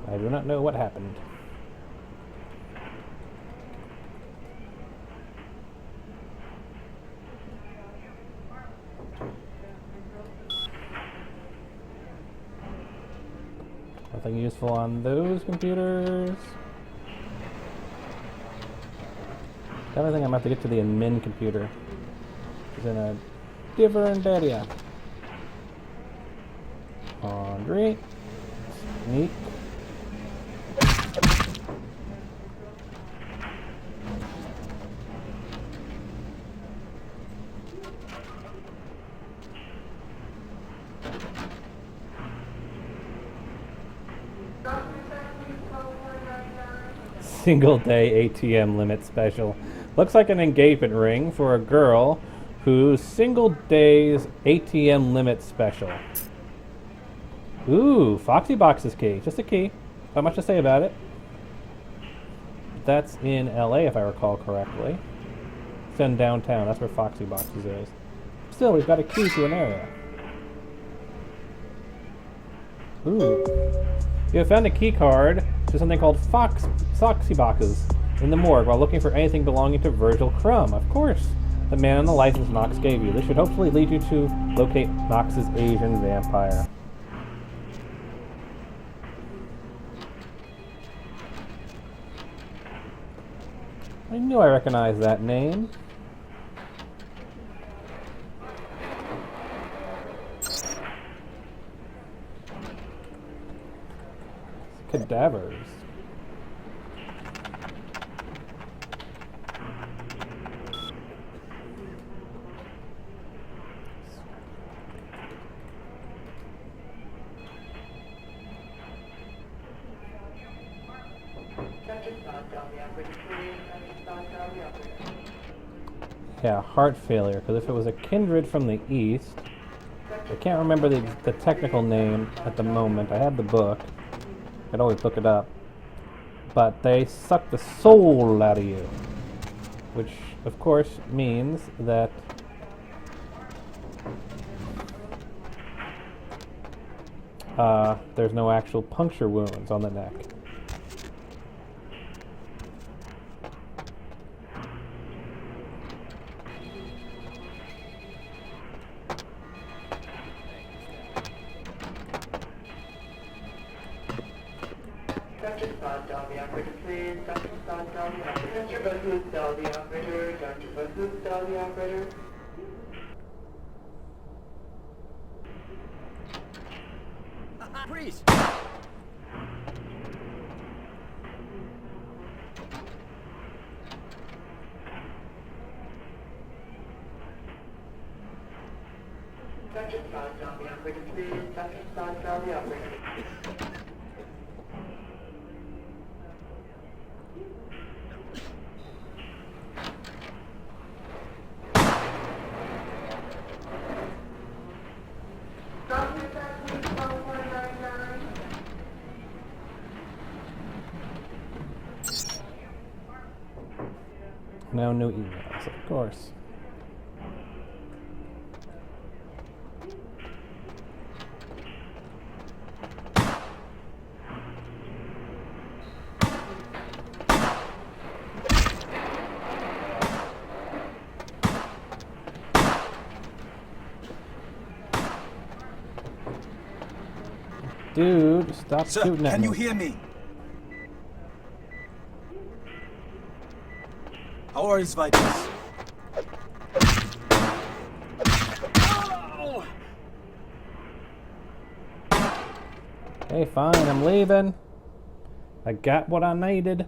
I do not know what happened. Nothing useful on those computers. The other thing I'm going to have to get to the admin computer. It's in a different area. Laundry. Sneak. Single day ATM limit special. Looks like an engagement ring for a girl whose single day's ATM limit special. Ooh, Foxy Box's key. Just a key. Not much to say about it. That's in LA if I recall correctly. It's in downtown. That's where Foxy Box's is. Still, we've got a key to an area. Ooh. You have found a key card to something called Foxy Boxes in the morgue while looking for anything belonging to Virgil Crumb. Of course, the man on the license Knox gave you. This should hopefully lead you to locate Knox's Asian vampire. I knew I recognized that name. Cadavers. Yeah, heart failure, because if it was a kindred from the east, I can't remember the technical name at the moment. I have the book. I could always look it up. But they suck the soul out of you. Which, of course, means that there's no actual puncture wounds on the neck. Freeze! No new emails, of course. Dude, stop shooting at me. Can you hear me? How are his vitals? Hey, fine, I'm leaving. I got what I needed.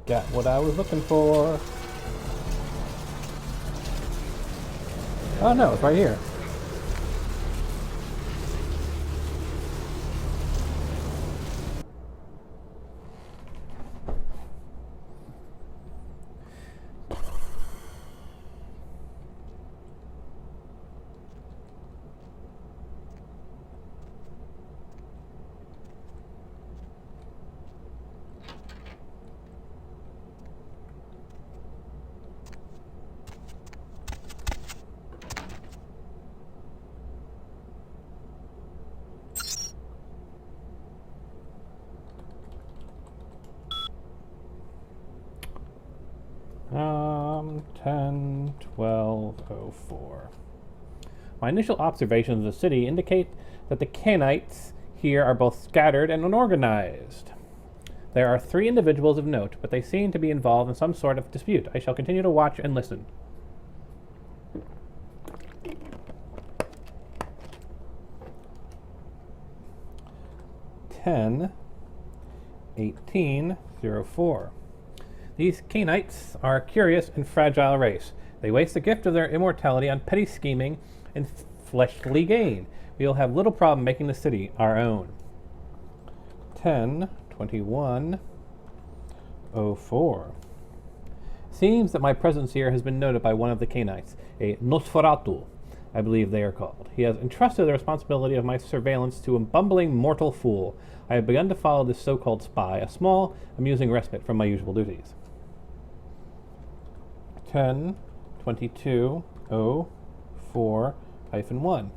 Got what I was looking for. Oh no, it's right here. My initial observations of the city indicate that the Canaanites here are both scattered and unorganized. There are 3 individuals of note, but they seem to be involved in some sort of dispute. I shall continue to watch and listen. (10, 1804). These Canaanites are a curious and fragile race. They waste the gift of their immortality on petty scheming and fleshly gain. We will have little problem making the city our own. 10:21:04. Seems that my presence here has been noted by one of the Canaanites, a Nosferatu, I believe they are called. He has entrusted the responsibility of my surveillance to a bumbling mortal fool. I have begun to follow this so-called spy, a small, amusing respite from my usual duties. 10:22:04-1.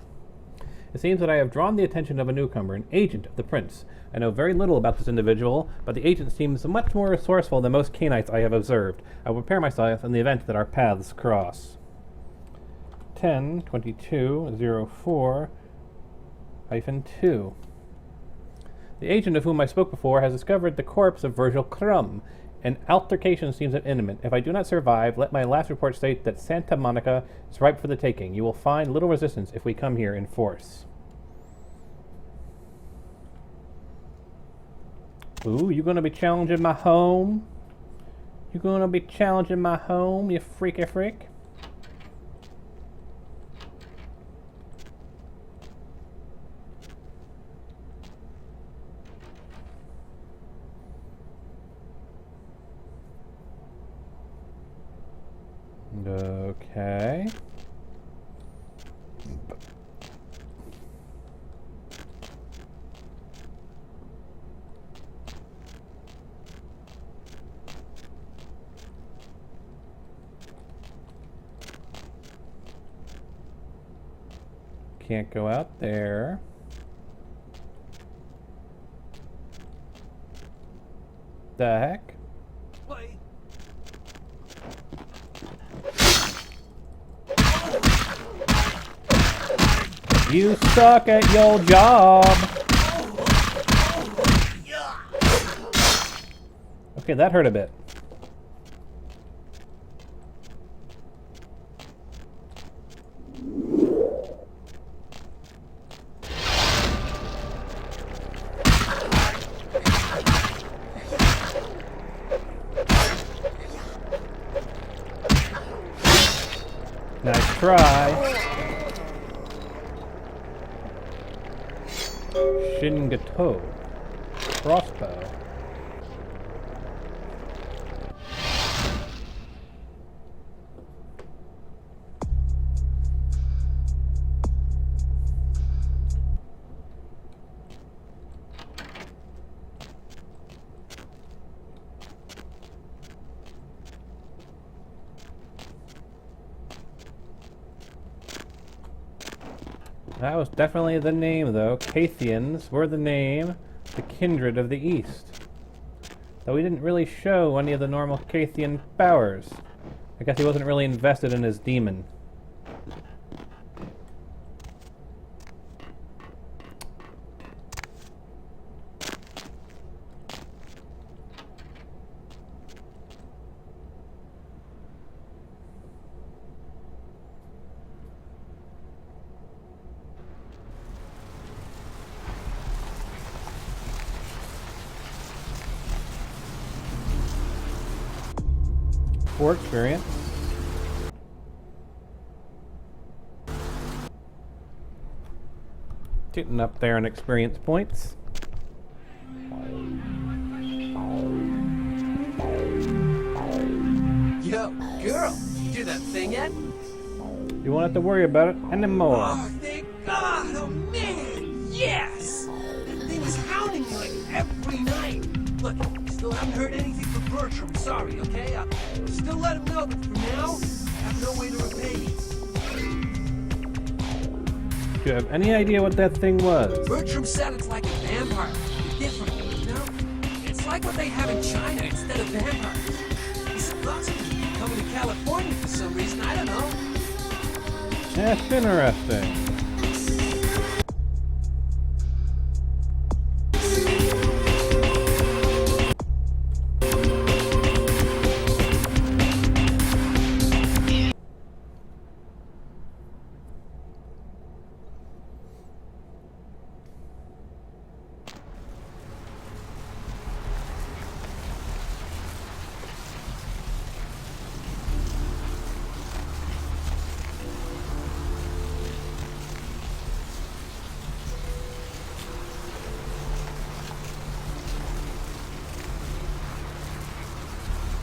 It seems that I have drawn the attention of a newcomer, an agent of the prince. I know very little about this individual, but the agent seems much more resourceful than most Canaanites I have observed. I will prepare myself in the event that our paths cross. 10:22:04-2. The agent of whom I spoke before has discovered the corpse of Virgil Krum. An altercation seems imminent. If I do not survive, let my last report state that Santa Monica is ripe for the taking. You will find little resistance if we come here in force. Ooh, you gonna be challenging my home? You gonna be challenging my home, you freaky freak? Okay. Can't go out there. The heck? Wait. You suck at your job. Okay, that hurt a bit. Nice try. Shingato. Crossbow. That was definitely the name, though. Cathians were the name, the kindred of the East. Though he didn't really show any of the normal Cathian powers. I guess he wasn't really invested in his demon. For experience. Getting up there in experience points. Yo, girl, you do that thing yet? You won't have to worry about it anymore. Oh, thank God! Oh man, yes! That thing was hounding me like every night. Look, still haven't heard anything from Bertram. Sorry, okay? I'll still let him know that for now, I have no way to repay you. Do you have any idea what that thing was? Bertram said it's like a vampire. Different, you know? It's like what they have in China instead of vampires. He said lots of people coming to California for some reason. I don't know. That's interesting.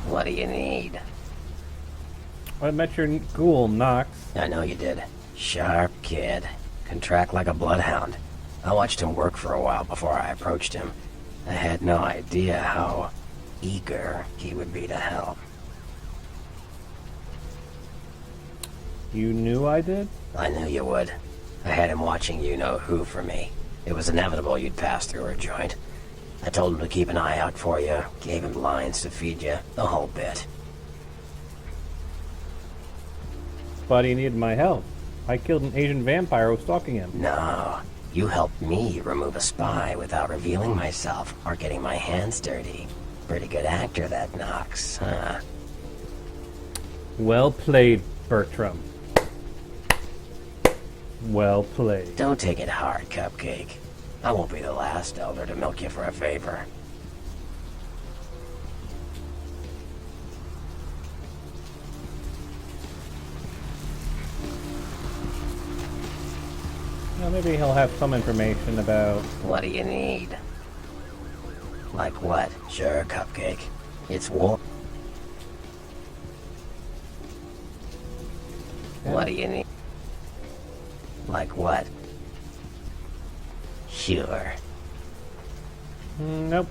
What do you need? I met your ghoul, Knox. I know you did. Sharp kid. Can track like a bloodhound. I watched him work for a while before I approached him. I had no idea how eager he would be to help. You knew I did? I knew you would. I had him watching you-know-who for me. It was inevitable you'd pass through our joint. I told him to keep an eye out for you, gave him lines to feed you, the whole bit. But he needed my help. I killed an Asian vampire who was stalking him. No, you helped me remove a spy without revealing myself or getting my hands dirty. Pretty good actor, that Knox, huh? Well played, Bertram. Well played. Don't take it hard, Cupcake. I won't be the last elder to milk you for a favor. Well, maybe he'll have some information about... What do you need? Like what? Sure, Cupcake. It's war. Yeah. What do you need? Like what? Sure. Nope.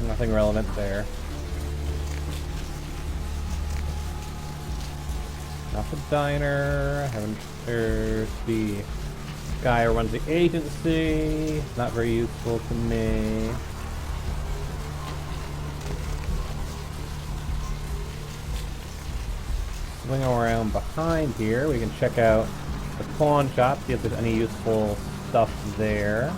Nothing relevant there. Not the diner. There's the guy who runs the agency. Not very useful to me. Swing around behind here. We can check out the pawn shop, see if there's any useful stuff there.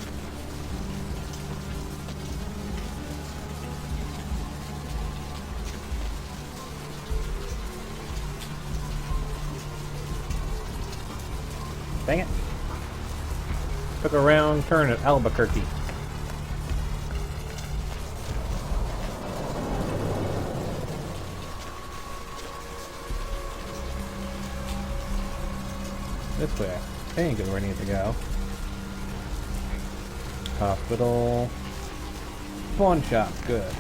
Dang it. Took a round turn at Albuquerque. This way, I think, is where I need to go. Hospital. Pawn shop, good.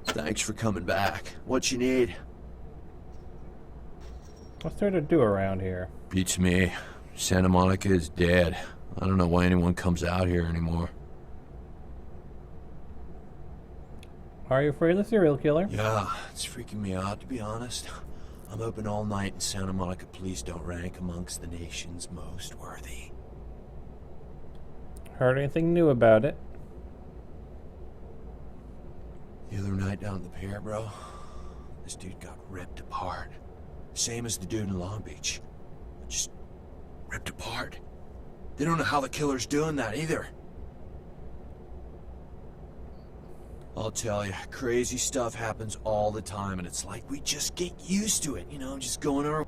Thanks for coming back. What you need? What's there to do around here? Beats me. Santa Monica is dead. I don't know why anyone comes out here anymore. Are you afraid of the serial killer? Yeah, it's freaking me out, to be honest. I'm open all night and Santa Monica police don't rank amongst the nation's most worthy. Heard anything new about it? The other night down at the pier, bro, this dude got ripped apart. Same as the dude in Long Beach. Just ripped apart. They don't know how the killer's doing that either. I'll tell you, crazy stuff happens all the time, and it's like we just get used to it, you know, just going our...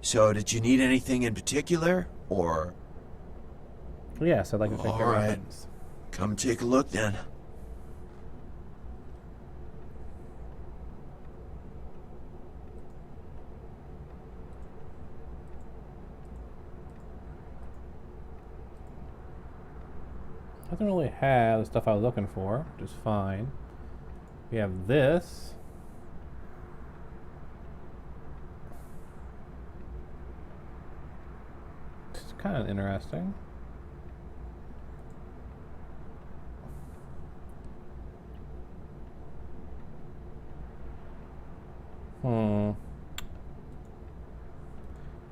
So, did you need anything in particular, or... Yes, I'd like to think All right. happens. Come take a look, then. Doesn't really have the stuff I was looking for, which is fine. We have this. It's kind of interesting.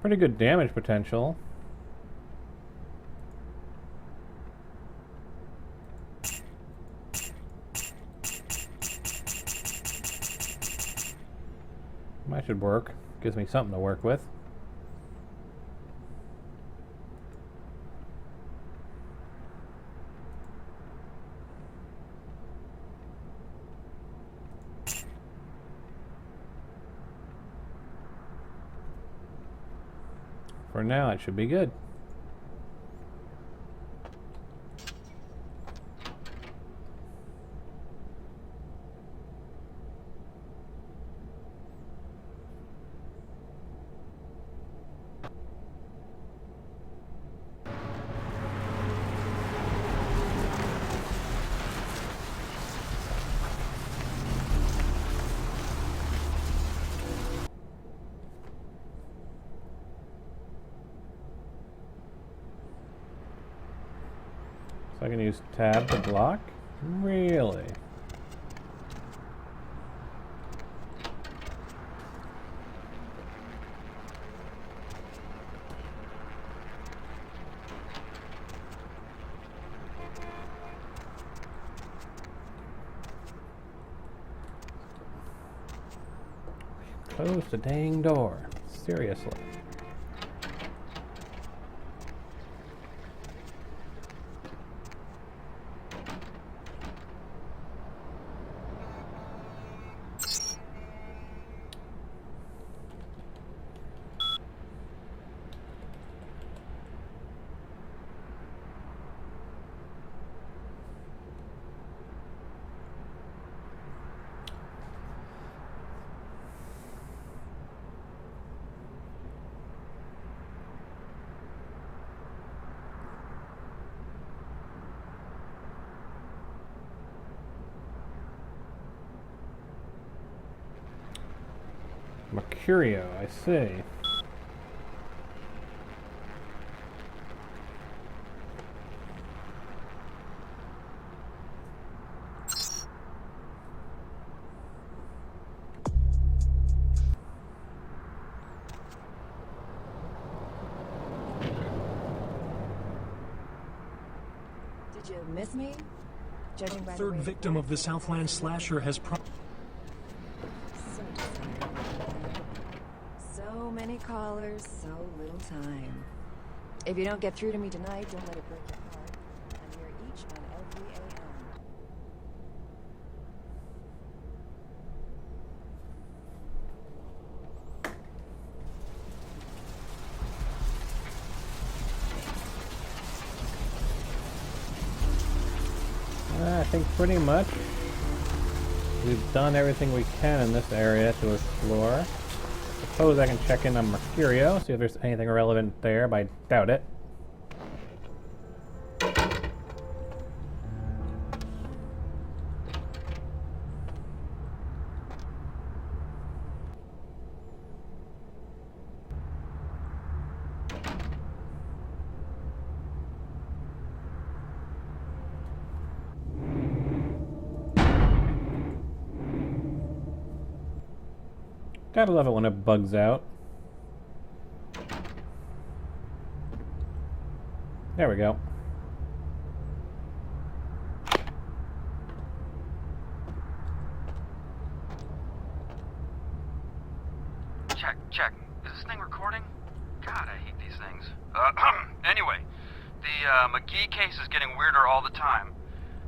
Pretty good damage potential. That should work. Gives me something to work with. For now, it should be good. So I can use tab to block? Really? Close the dang door. Seriously. Mercurio, I see. Did you miss me? Judging by the Third way victim of the Southland slasher has So many callers, so little time. If you don't get through to me tonight, don't let it break your heart. I'm here each and every AM. I think pretty much we've done everything we can in this area to explore. Suppose I can check in on Mercurio, see if there's anything relevant there, but I doubt it. Gotta love it when it bugs out. There we go. Check. Is this thing recording? God, I hate these things. Anyway, the McGee case is getting weirder all the time.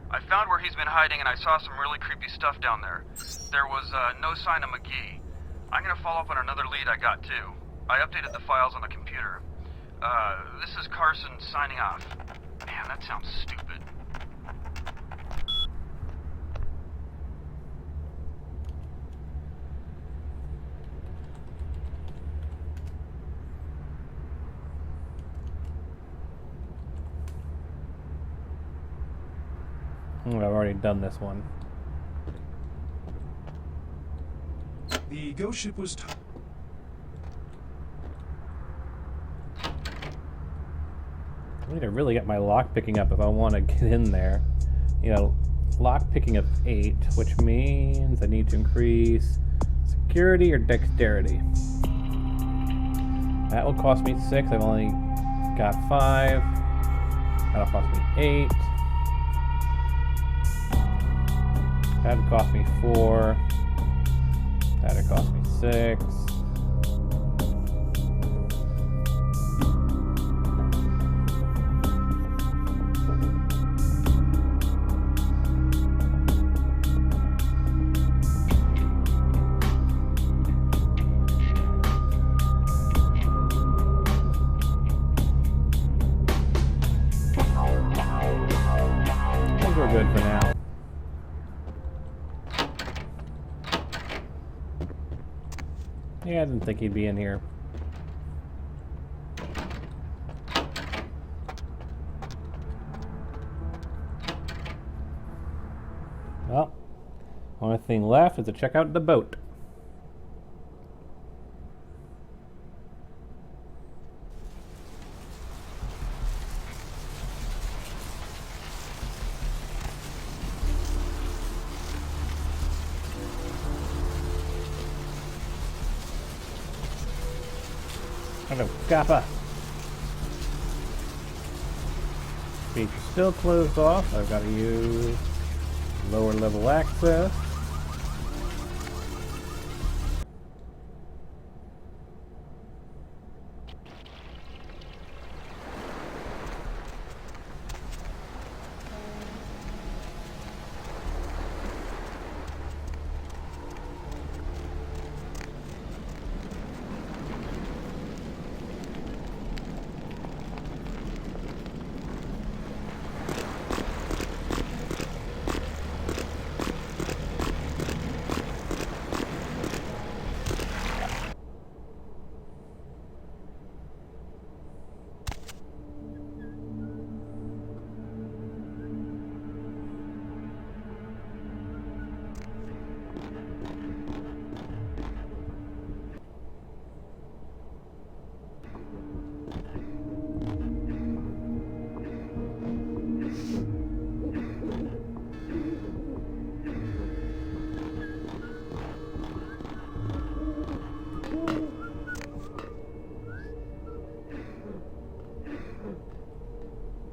I found where he's been hiding and I saw some really creepy stuff down there. There was no sign of McGee. I'm gonna follow up on another lead I got too. I updated the files on the computer. This is Carson signing off. Man, that sounds stupid. I've already done this one. The ghost ship was I need to really get my lock picking up if I want to get in there. You know, lock picking of 8, which means I need to increase security or dexterity. That will cost me 6. I've only got 5. That'll cost me 8. That'd cost me 4. That'd cost me 6. I think we're good for now. Yeah, I didn't think he'd be in here. Well, only thing left is to check out the boat. Hello, Kappa. Beach is still closed off. I've got to use lower level access.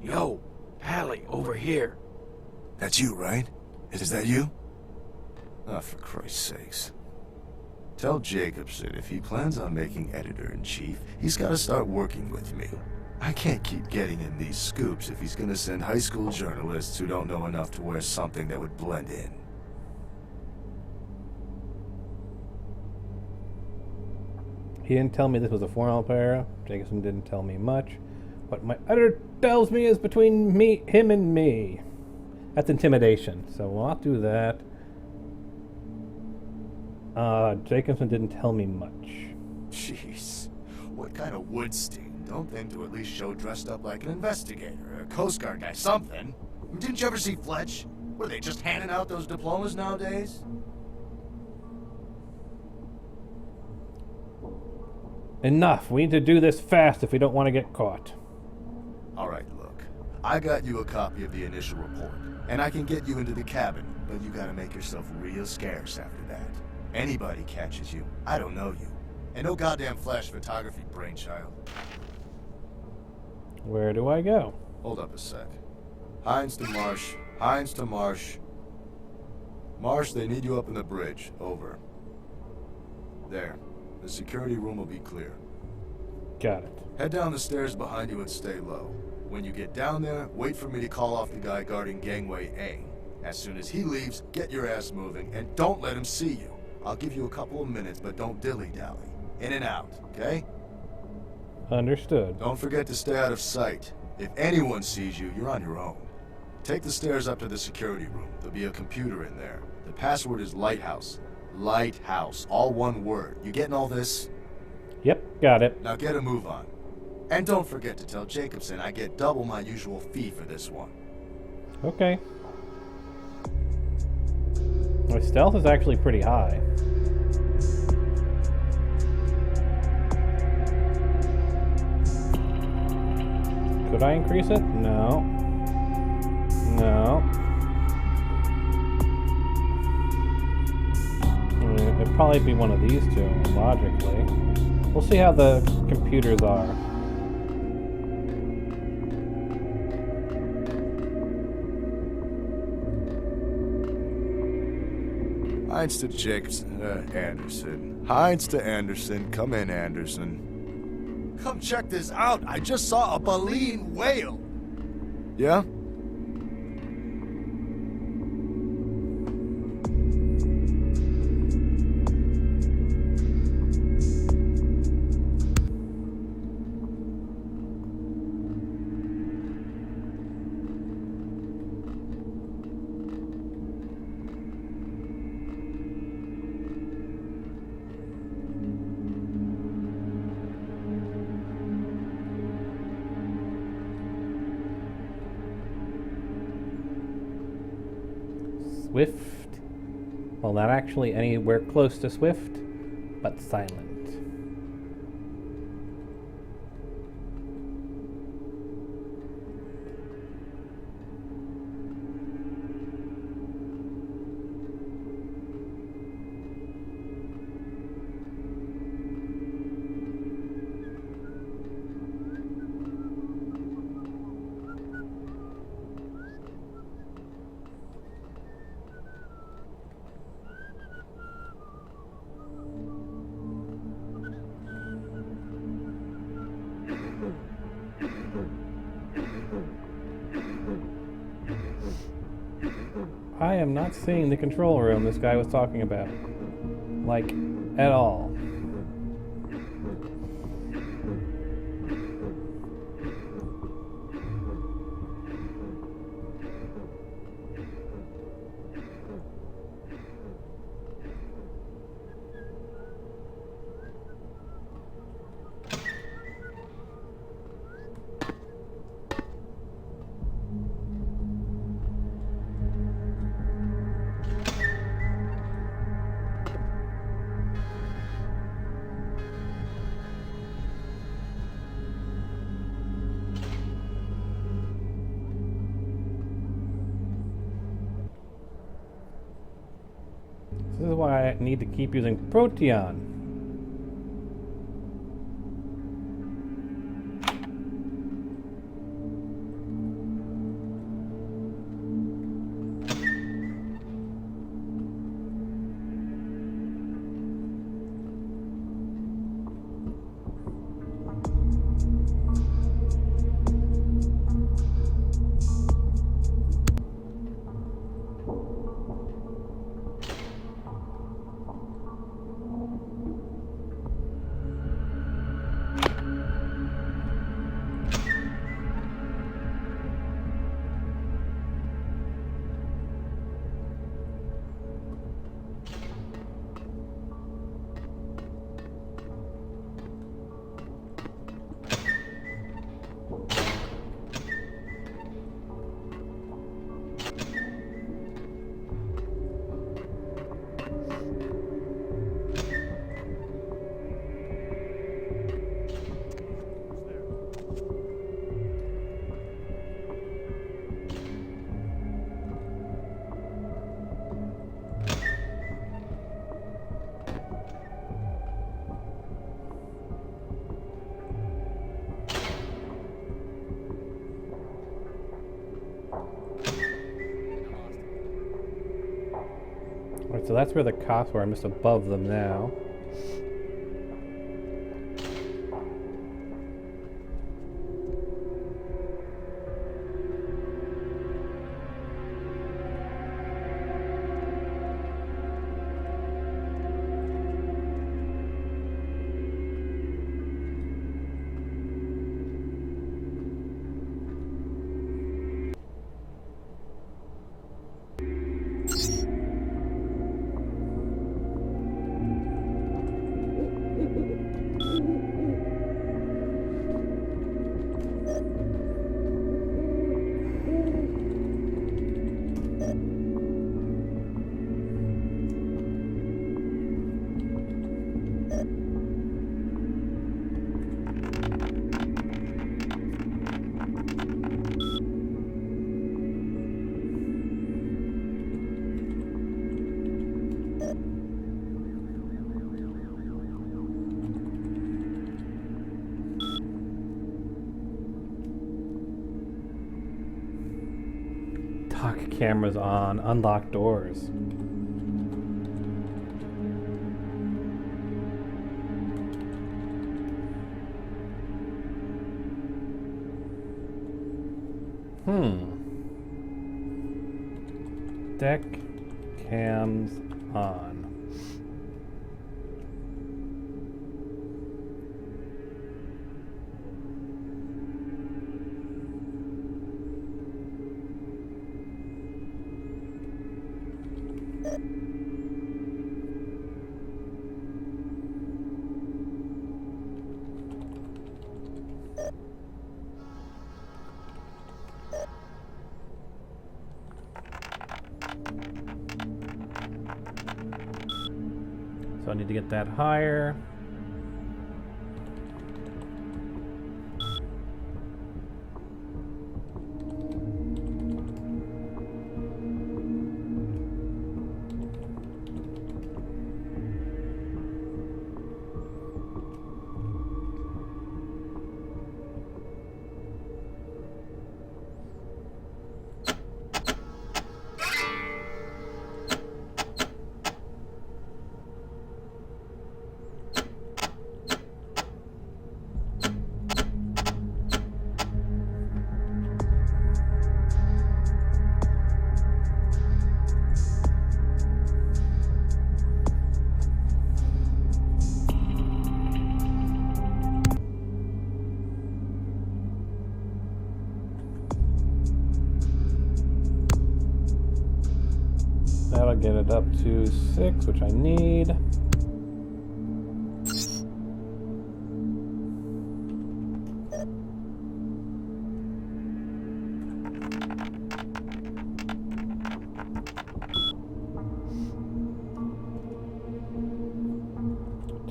Yo, Hallie, over here. That's you, right? Is that you? Oh, for Christ's sakes. Tell Jacobson if he plans on making editor-in-chief, he's got to start working with me. I can't keep getting him these scoops if he's gonna send high school journalists who don't know enough to wear something that would blend in. He didn't tell me this was a formal pair. Jacobson didn't tell me much. What my editor tells me is between him and me. That's intimidation, so we'll not do that. Jacobson didn't tell me much. Jeez. What kind of Woodstein? Don't think to at least show dressed up like an investigator, a Coast Guard guy, something. Didn't you ever see Fletch? Were they just handing out those diplomas nowadays? Enough. We need to do this fast if we don't want to get caught. Alright, look. I got you a copy of the initial report, and I can get you into the cabin, but you gotta make yourself real scarce after that. Anybody catches you, I don't know you. And no goddamn flash photography brainchild. Where do I go? Hold up a sec. Hines to Marsh. Hines to Marsh. Marsh, they need you up in the bridge. Over. There. The security room will be clear. Got it. Head down the stairs behind you and stay low. When you get down there, wait for me to call off the guy guarding gangway A. As soon as he leaves, get your ass moving, and don't let him see you. I'll give you a couple of minutes, but don't dilly-dally. In and out, okay? Understood. Don't forget to stay out of sight. If anyone sees you, you're on your own. Take the stairs up to the security room. There'll be a computer in there. The password is Lighthouse. Lighthouse. All one word. You getting all this? Yep, got it. Now get a move on. And don't forget to tell Jacobson I get double my usual fee for this one. Okay. My stealth is actually pretty high. Could I increase it? No. No. It'd probably be one of these two, logically. We'll see how the computers are. Hines to Jacobson, Anderson. Heinz to Anderson. Come in, Anderson. Come check this out. I just saw a baleen whale. Yeah? Swift. Well, not actually anywhere close to swift, but silent. I am not seeing the control room this guy was talking about. Like, at all. This is why I need to keep using Proteon. Alright, so that's where the cops were. I'm just above them now. Talk cameras on, unlock doors. Deck cams on. So I need to get that higher. That'll get it up to 6, which I need.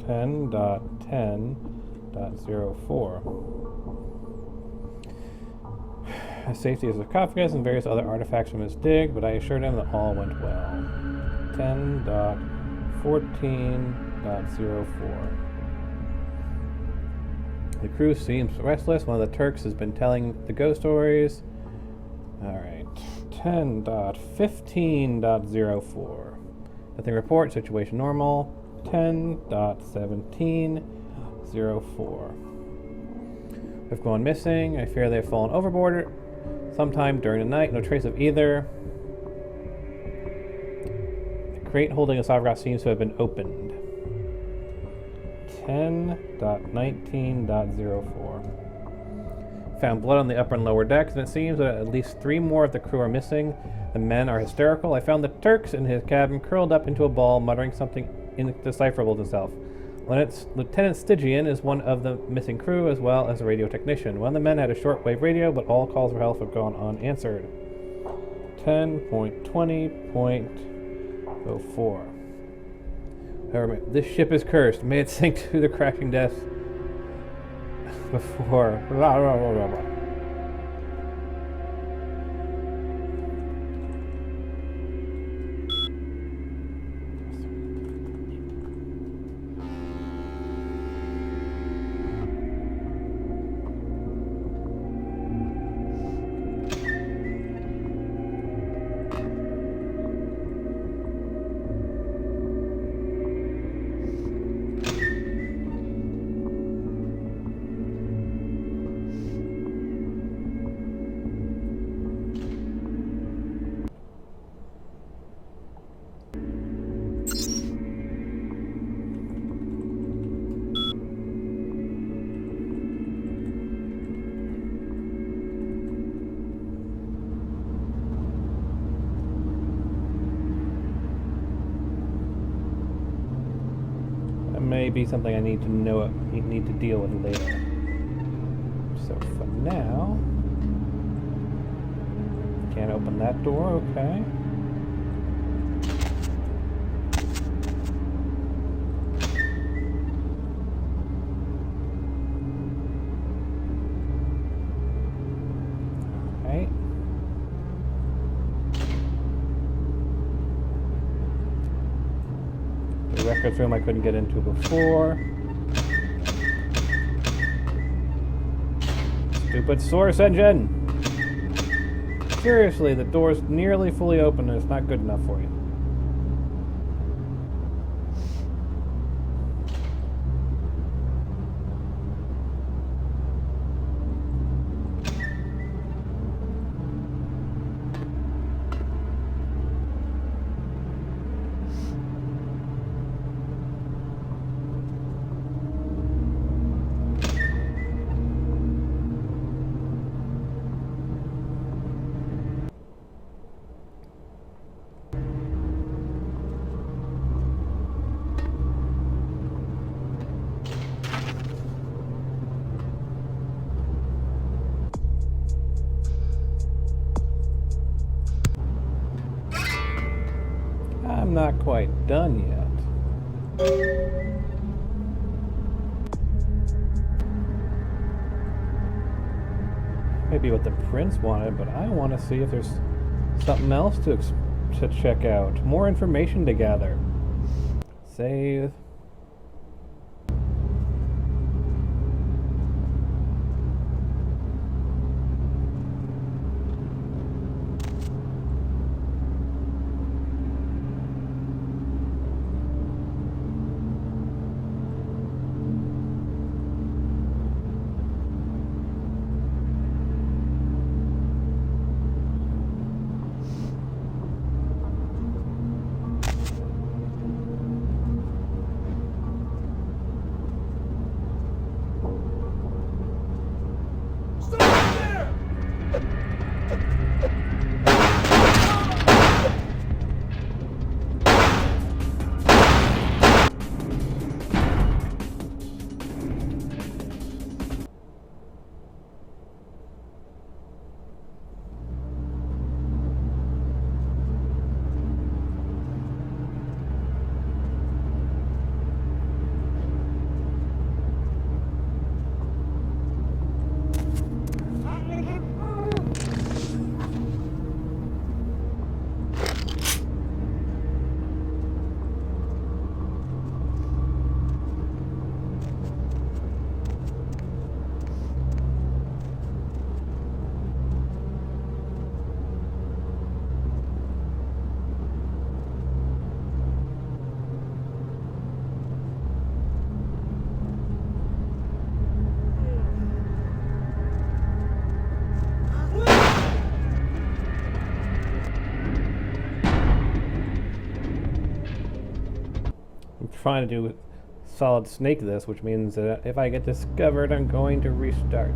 Ten dot 10.04. Safety of the sarcophagus and various other artifacts from his dig, but I assured him that all went well. 10.14.04. The crew seems restless. One of the Turks has been telling the ghost stories. Alright. 10.15.04. Nothing report. Situation normal. 10.17.04. They've gone missing. I fear they've fallen overboard sometime during the night. No trace of either. The crate holding a sarcophagus seems to have been opened. 10.19.04. Found blood on the upper and lower decks, and it seems that at least 3 more of the crew are missing. The men are hysterical. I found the Turks in his cabin curled up into a ball, muttering something indecipherable to himself. Lieutenant Stygian is one of the missing crew, as well as a radio technician. One of the men had a shortwave radio, but all calls for help have gone unanswered. 10.20.04. However, this ship is cursed. May it sink to the crashing depths before. Blah, blah, blah, blah, blah. May be something I need to need to deal with later. So for now, can't open that door. Okay. Okay. The records room I couldn't get into before. Stupid source engine! Seriously, the door's nearly fully open and it's not good enough for you. I'm not quite done yet. Maybe what the prince wanted, but I want to see if there's something else to check out. More information to gather. Save. I'm trying to do solid snake this, which means that if I get discovered, I'm going to restart.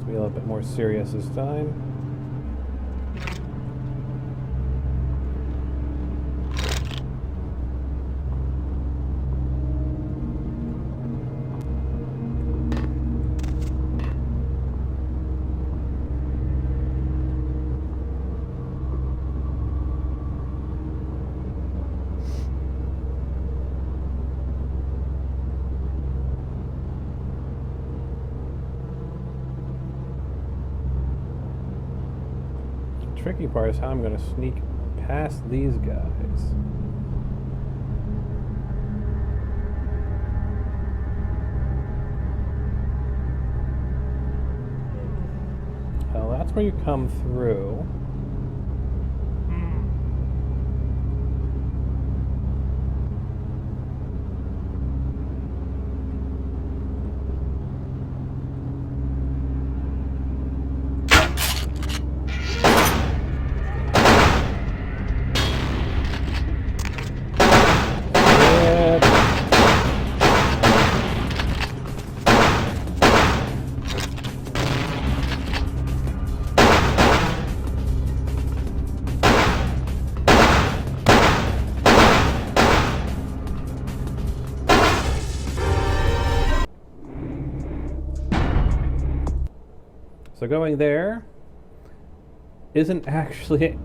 Be a little bit more serious this time. Tricky part is how I'm going to sneak past these guys. Well, that's where you come through. So going there isn't actually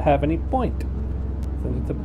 have any point. So it's a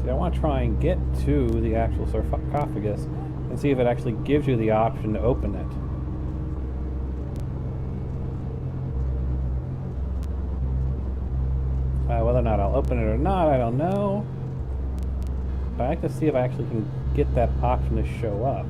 I want to try and get to the actual sarcophagus and see if it actually gives you the option to open it. Whether or not I'll open it or not, I don't know. But I like to see if I actually can get that option to show up.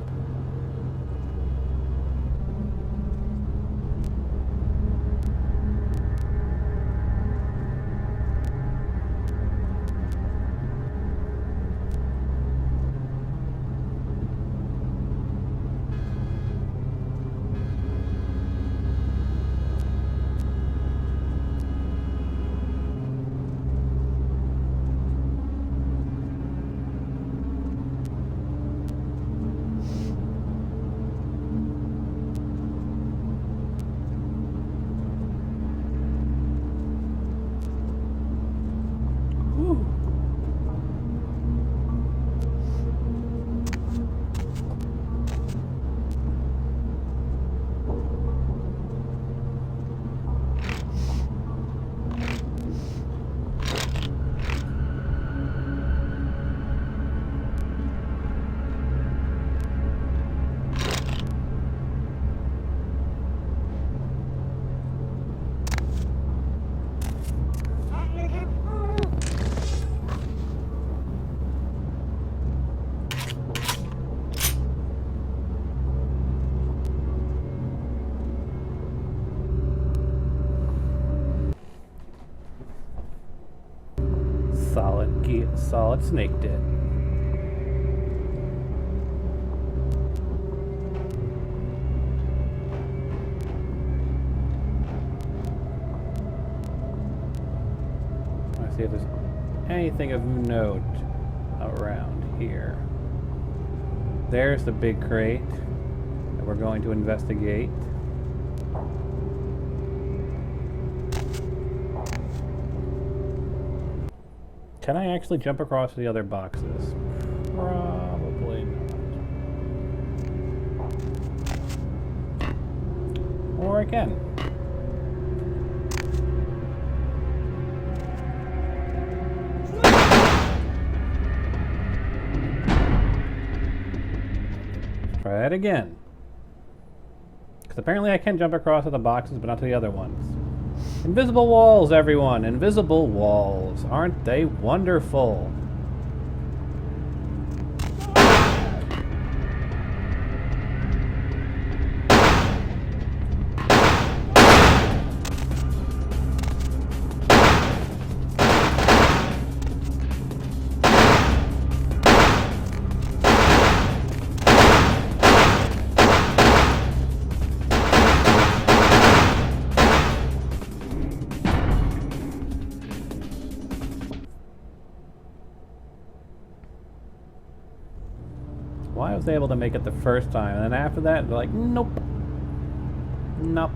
Solid snake did. Let's see if there's anything of note around here. There's the big crate that we're going to investigate. Can I actually jump across the other boxes? Probably not. Or I can. Try it again. Because apparently I can jump across to the boxes, but not to the other ones. Invisible walls, everyone! Invisible walls. Aren't they wonderful? was able to make it the first time, and then after that, they're like, nope. Nope.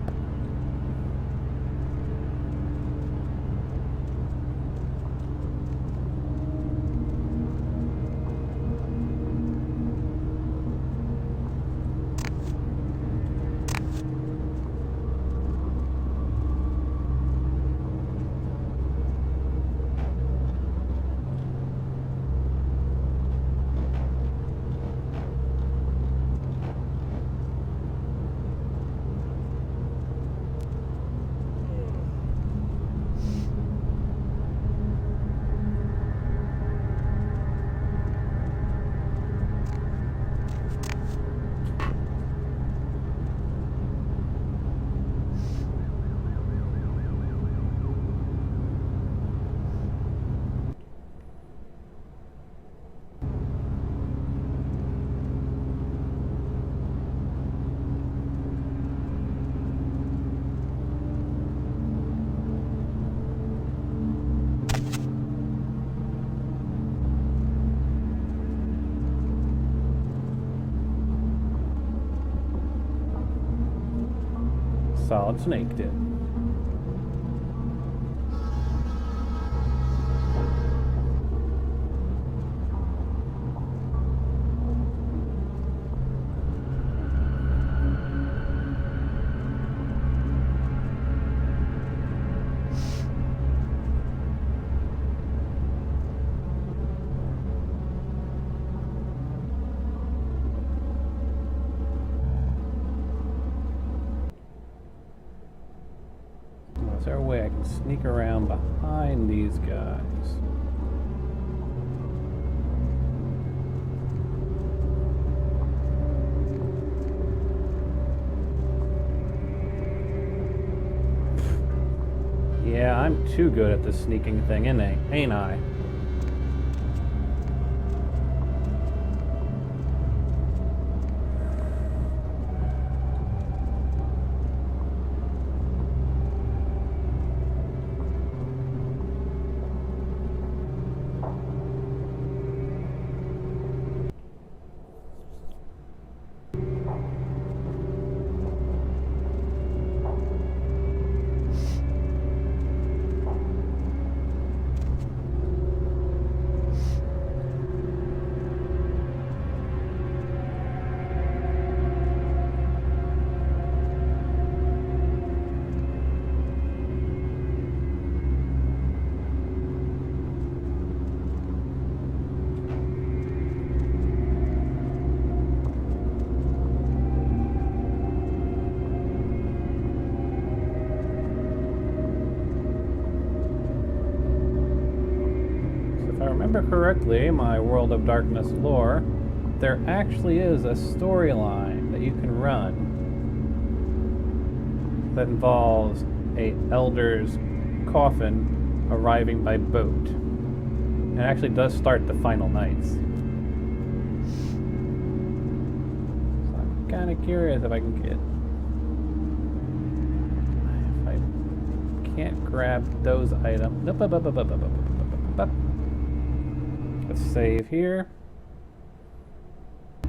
Solid Snake did. Is there a way I can sneak around behind these guys? Yeah, I'm too good at this sneaking thing, ain't I? Correctly, my World of Darkness lore, there actually is a storyline that you can run that involves a elder's coffin arriving by boat. It actually does start the final nights. So I'm kind of curious if I can get... If I can't grab those items... Nope, let's save here. I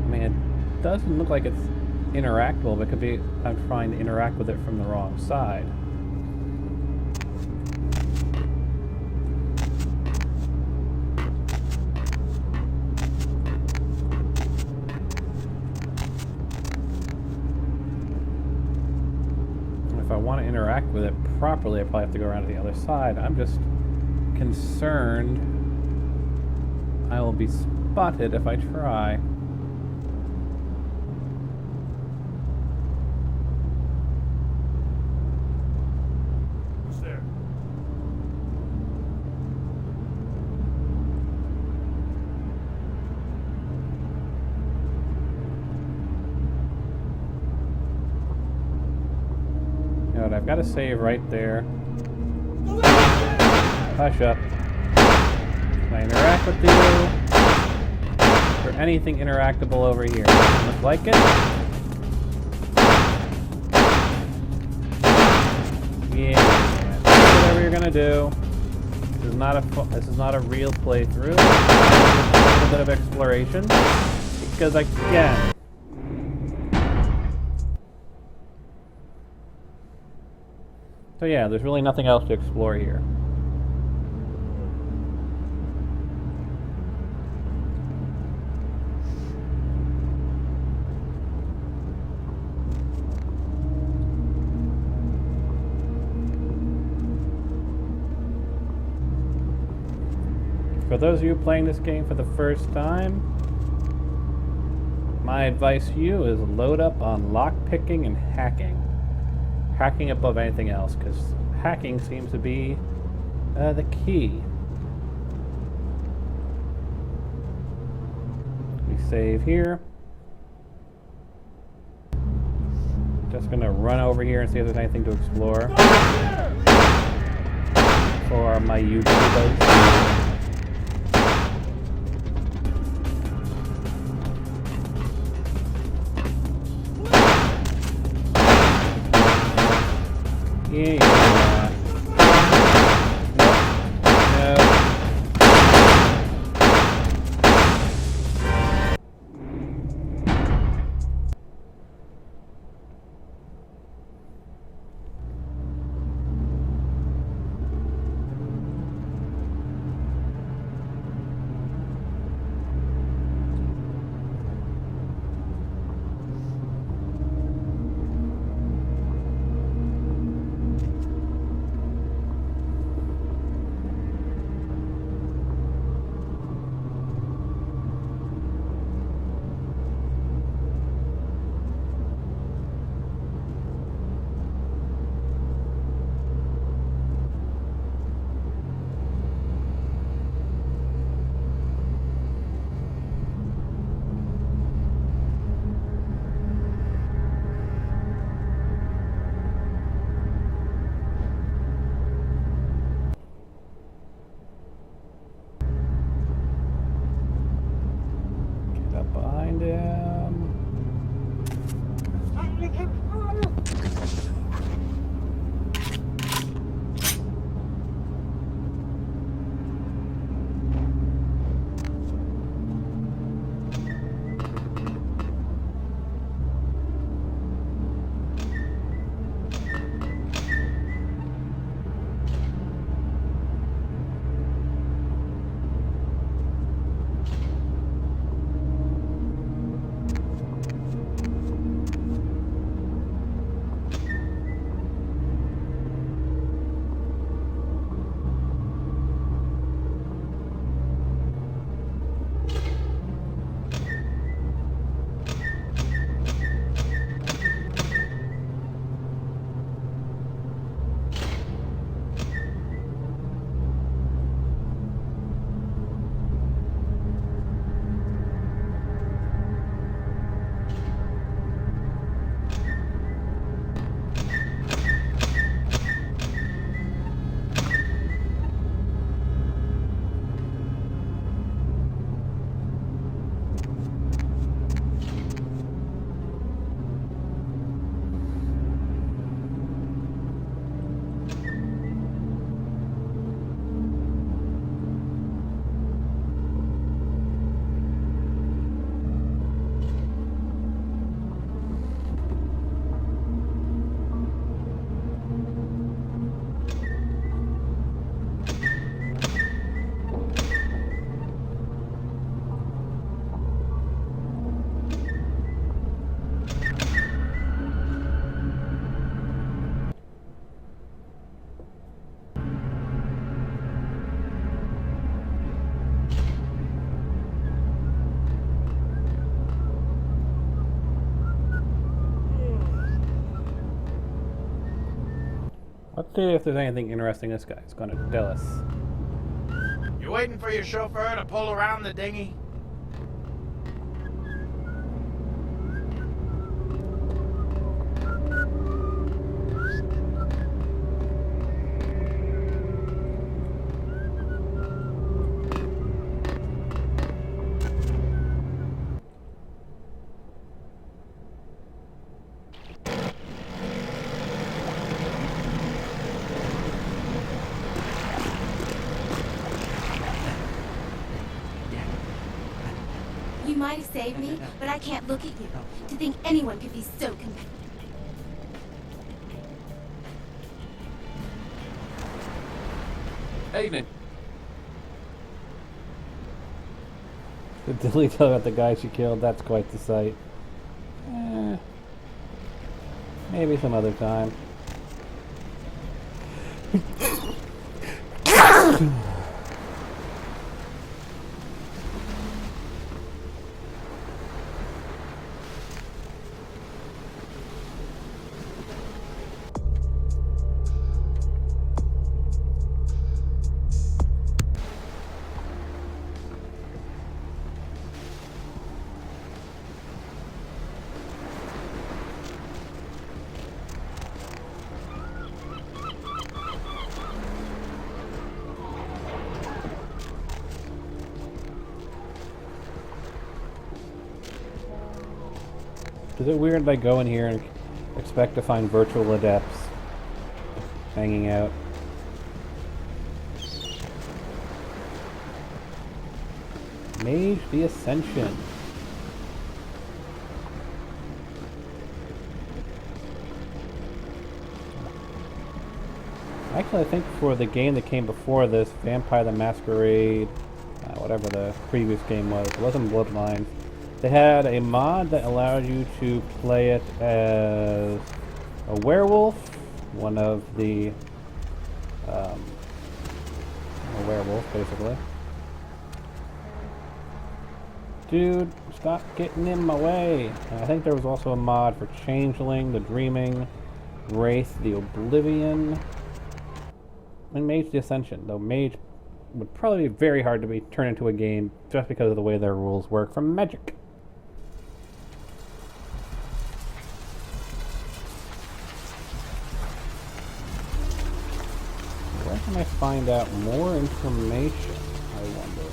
mean, it doesn't look like it's interactable, but it could be I'm trying to interact with it from the wrong side. If I want to interact with it properly, I probably have to go around to the other side. I'm just concerned I will be spotted if I try. Who's there? You know what, I've got to save right there. Hush up. Can I interact with you? Or anything interactable over here? Look like it? Yeah. gonna do. This is not a real playthrough. A little bit of exploration because I can. So yeah, there's really nothing else to explore here. For those of you playing this game for the first time, my advice to you is load up on lockpicking and hacking. Hacking above anything else, because hacking seems to be the key. We save here. Just gonna run over here and see if there's anything to explore. For my YouTubers. Yeah. Nope. No. Get up behind him. Let's see if there's anything interesting this guy's going to tell us. You waiting for your chauffeur to pull around the dinghy? You might have saved me, but I can't look at you. To think anyone could be so competitive. Evening. The detail about the guy she killed, that's quite the sight. Maybe some other time. Is it weird I go in here and expect to find virtual adepts hanging out? Mage the Ascension. Actually, I think for the game that came before this, Vampire the Masquerade, whatever the previous game was, it wasn't Bloodlines. They had a mod that allowed you to play it as a werewolf, one of the a werewolf basically. Dude, stop getting in my way. And I think there was also a mod for Changeling, the Dreaming, Wraith, the Oblivion, and Mage the Ascension. Though Mage would probably be very hard to be turned into a game just because of the way their rules work from Magic. Where can I find out more information, I wonder?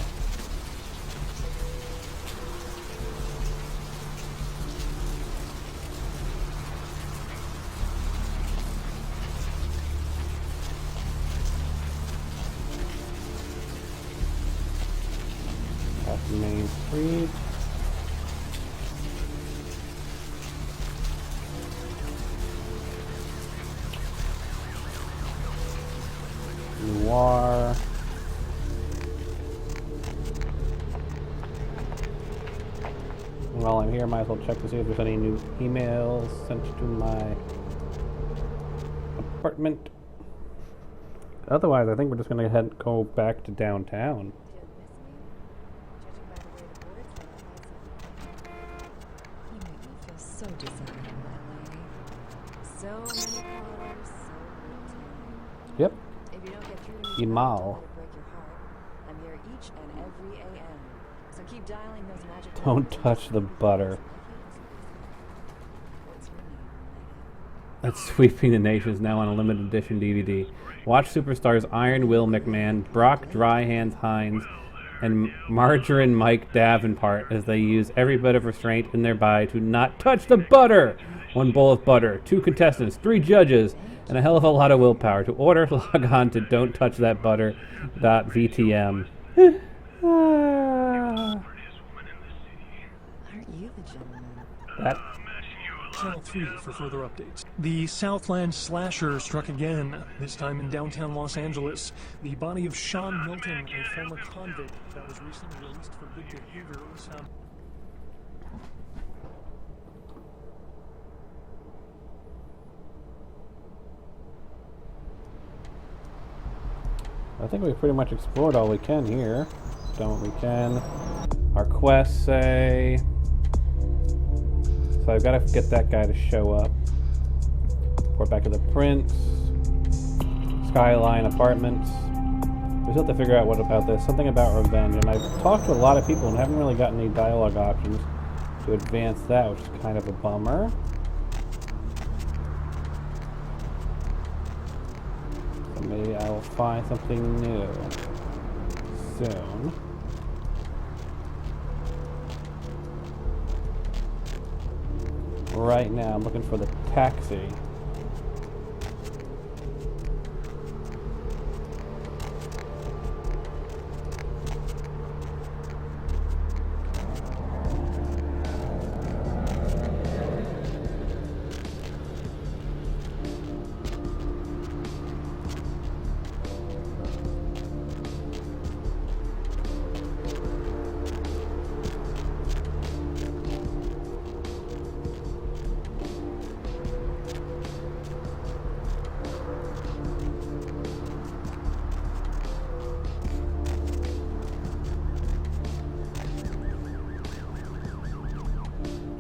That's Main Street. Noir. While I'm here, might as well check to see if there's any new emails sent to my apartment. Otherwise, I think we're just going to go back to downtown. So desirable, my lady. So many colors, so little time. Yep. If you don't get through to me, Imal. it'll break your heart. I'm here each and every AM. So keep dialing those magic Don't numbers. touch the butter. What's your name, Megan? That's Sweeping the Nations, now on a limited edition DVD. Watch superstars Iron Will McMahon, Brock Dryhands Hines, and Margarine Mike Davenport as they use every bit of restraint in their body to not touch the butter! 1 bowl of butter, 2 contestants, 3 judges, and a hell of a lot of willpower. To order, log on to don'ttouchthatbutter.vtm. Aren't you the gentleman? That Channel 3 for further updates. The Southland slasher struck again, this time in downtown Los Angeles. The body of Sean Milton, a former convict that was recently released for good behavior, was found. I think we've pretty much explored all we can here. Done what we can. Our quests say... So I've got to get that guy to show up. Report back to the Prince. Skyline Apartments. We still have to figure out what about this. Something about revenge. And I've talked to a lot of people and haven't really gotten any dialogue options to advance that, which is kind of a bummer. So maybe I will find something new soon. Right now, I'm looking for the taxi.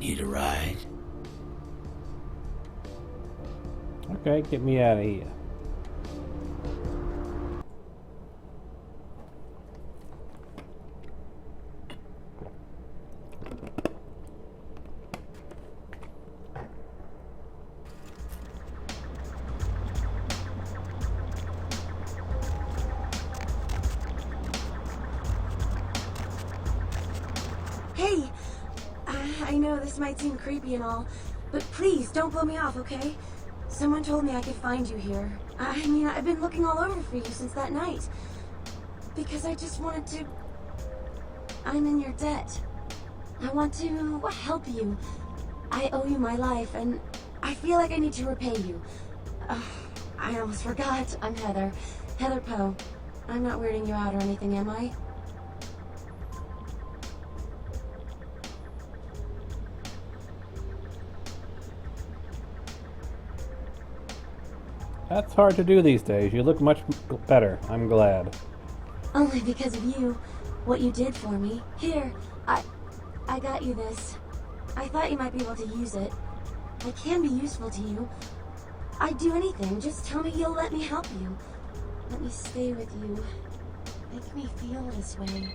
Need a ride? Okay, get me out of here. Hey! I know this might seem creepy and all, but please don't blow me off, okay? Someone told me I could find you here. I mean, I've been looking all over for you since that night. Because I just wanted to... I'm in your debt. I want to help you. I owe you my life, and I feel like I need to repay you. I almost forgot. I'm Heather. Heather Poe. I'm not weirding you out or anything, am I? That's hard to do these days. You look much better. I'm glad. Only because of you. What you did for me. Here, I got you this. I thought you might be able to use it. I can be useful to you. I'd do anything. Just tell me you'll let me help you. Let me stay with you. Make me feel this way.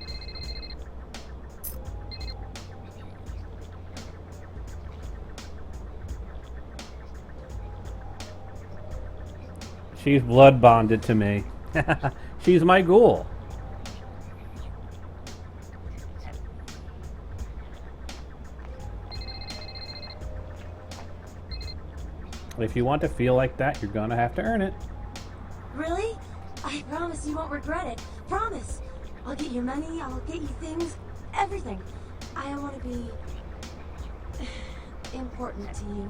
She's blood bonded to me. She's my ghoul. If you want to feel like that, you're gonna have to earn it. Really? I promise you won't regret it. Promise. I'll get you money, I'll get you things, everything. I want to be important to you.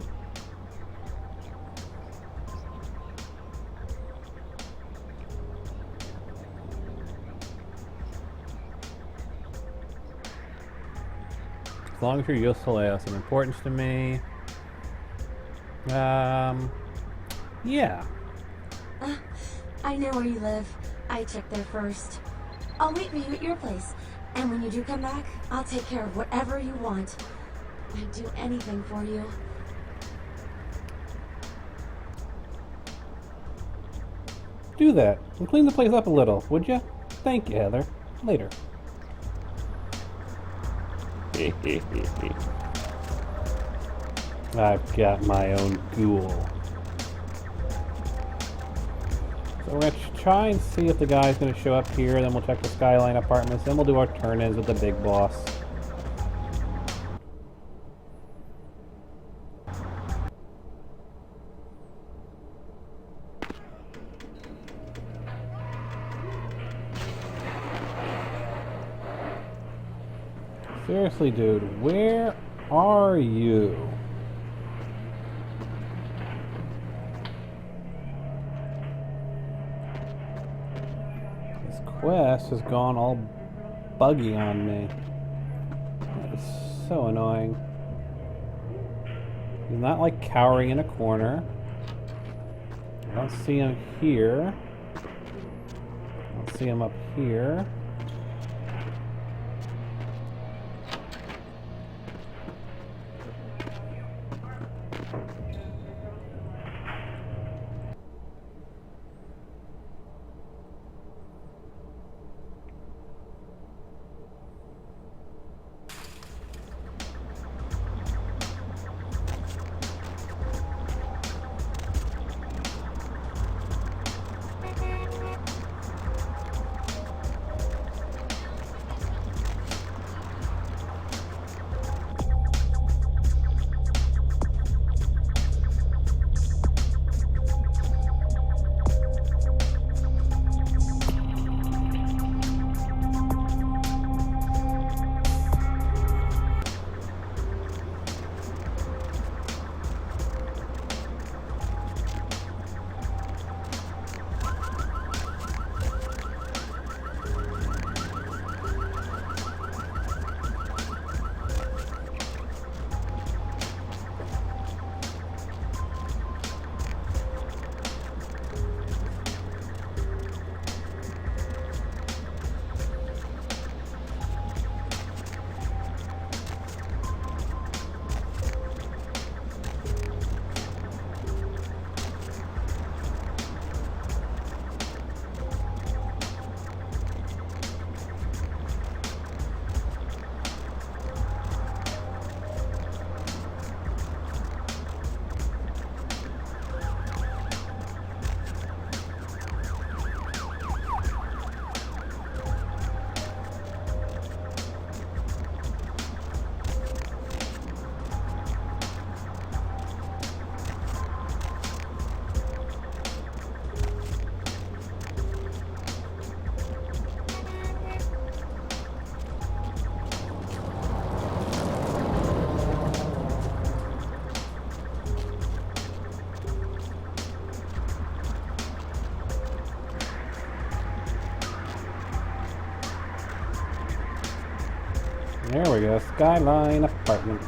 As long as you're useful, they have some importance to me. Yeah. I know where you live. I checked there first. I'll wait for you at your place. And when you do come back, I'll take care of whatever you want. I'd do anything for you. Do that. And clean the place up a little, would you? Thank you, Heather. Later. I've got my own ghoul. So we're going to try and see if the guy's going to show up here, then we'll check the Skyline Apartments, then we'll do our turn-ins with the big boss. Seriously, dude, where are you? This quest has gone all buggy on me. That is so annoying. He's not like cowering in a corner. I don't see him here. I don't see him up here. There we go. Skyline Apartments.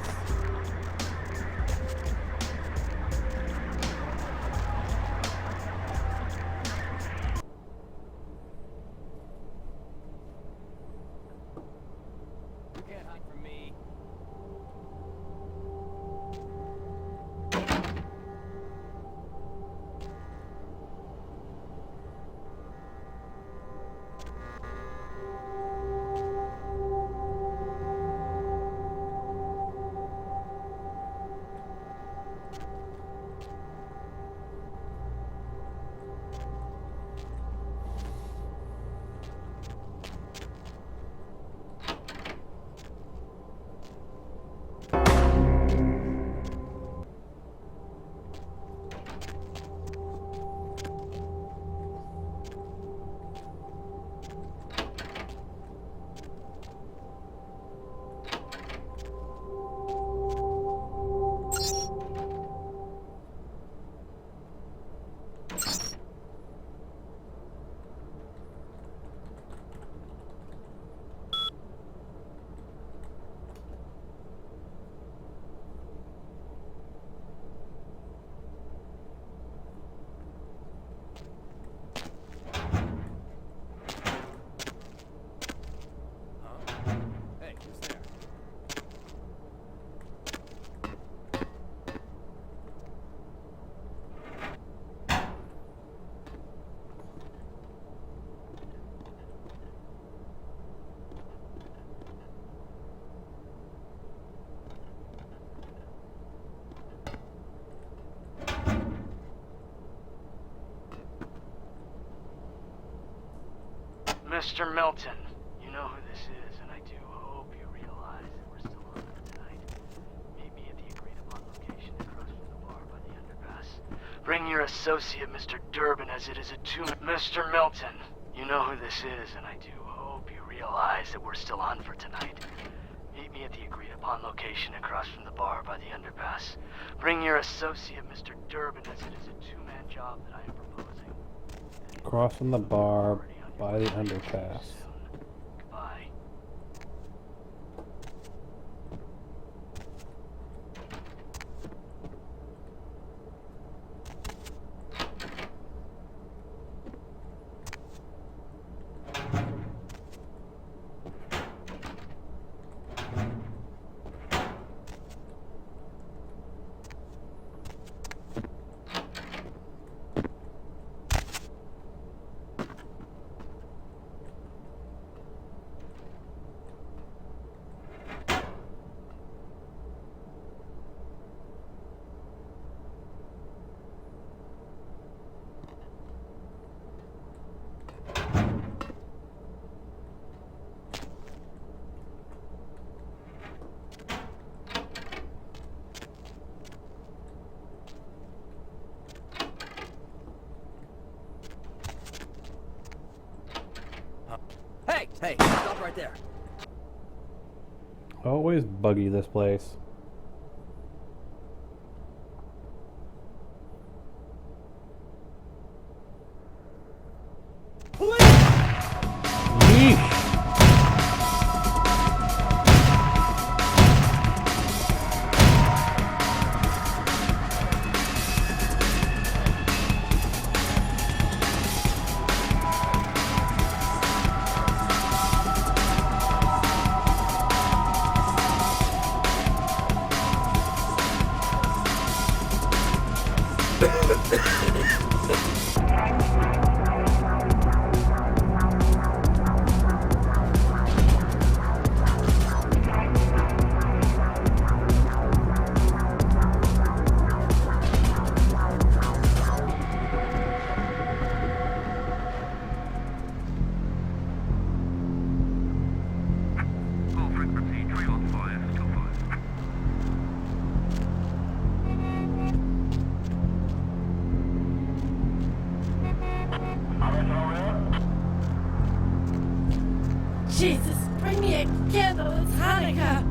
You can't hide from me. Hey, who's there? Mr. Milton, you know who this is, and I do hope you realize that we're still on for tonight. Meet me at the agreed-upon location across from the bar by the underpass. Bring your associate, Mr. Durbin, as it is a two-man... Mr. Milton, you know who this is, and I do hope you realize that we're still on for tonight. Meet me at the agreed-upon location across from the bar by the underpass. Bring your associate, Mr. Durbin, as it is a two-man job that I am proposing. Across from the bar by the underpass. Goodbye. Hey, stop right there. Always buggy, this place. Yeesh. Jesus, bring me a candle. It's Hanukkah.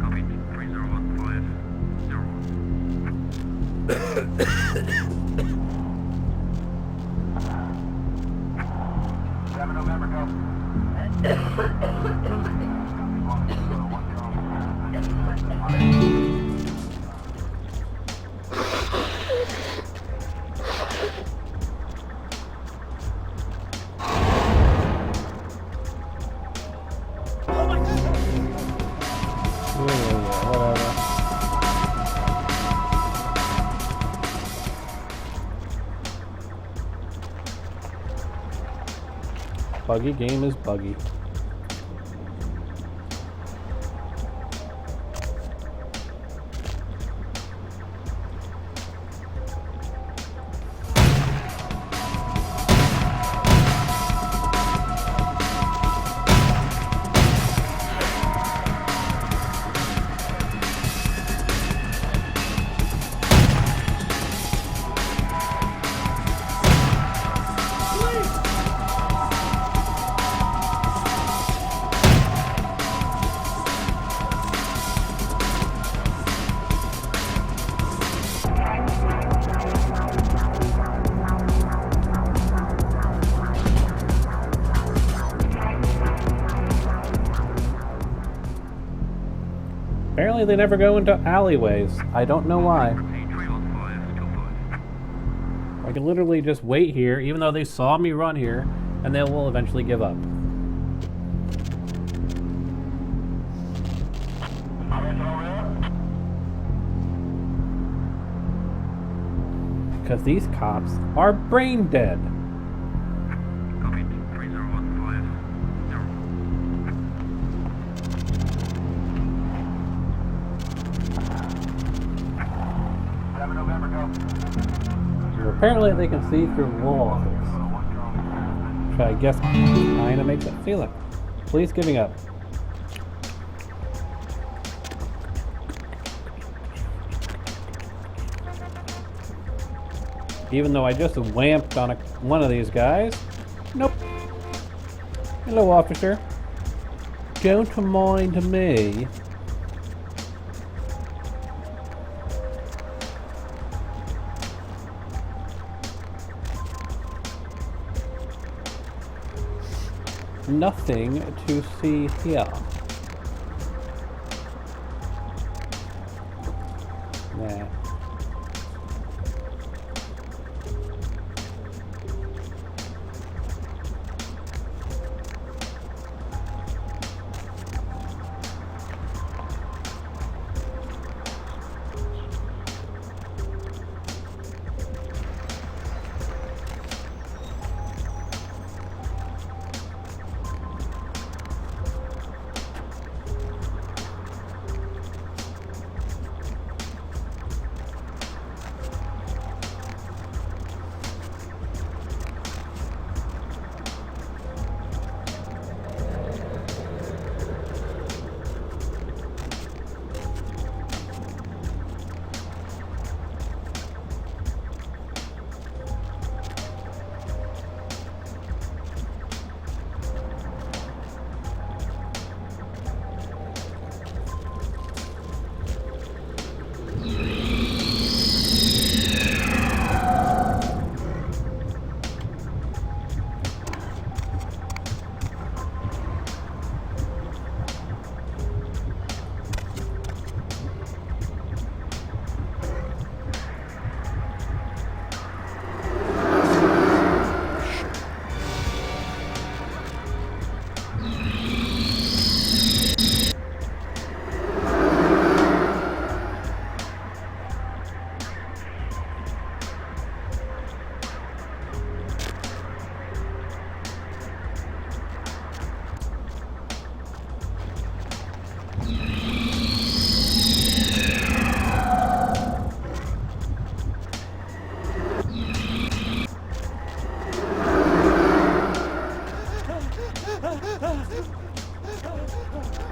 Copy. 30150. 7 November, go. Buggy game is buggy. Apparently they never go into alleyways. I don't know why. I can literally just wait here, even though they saw me run here, and they will eventually give up. Because these cops are brain dead. Apparently they can see through walls. Which I guess kinda makes it feel like police giving up. Even though I just whamped on one of these guys. Nope. Hello, officer. Don't mind me. Nothing to see here. Nah.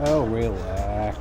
Oh, relax.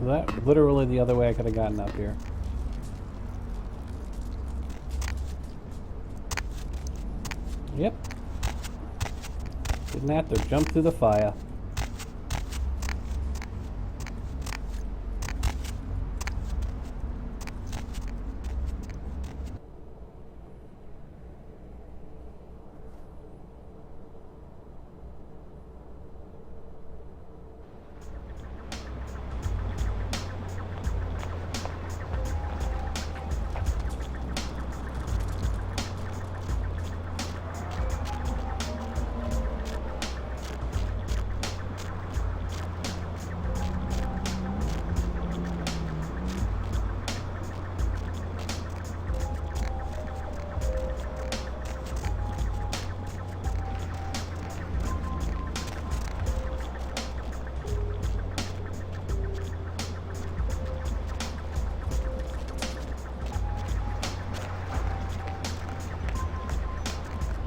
That literally the other way I could have gotten up here. Yep. didn't have to jump through the fire.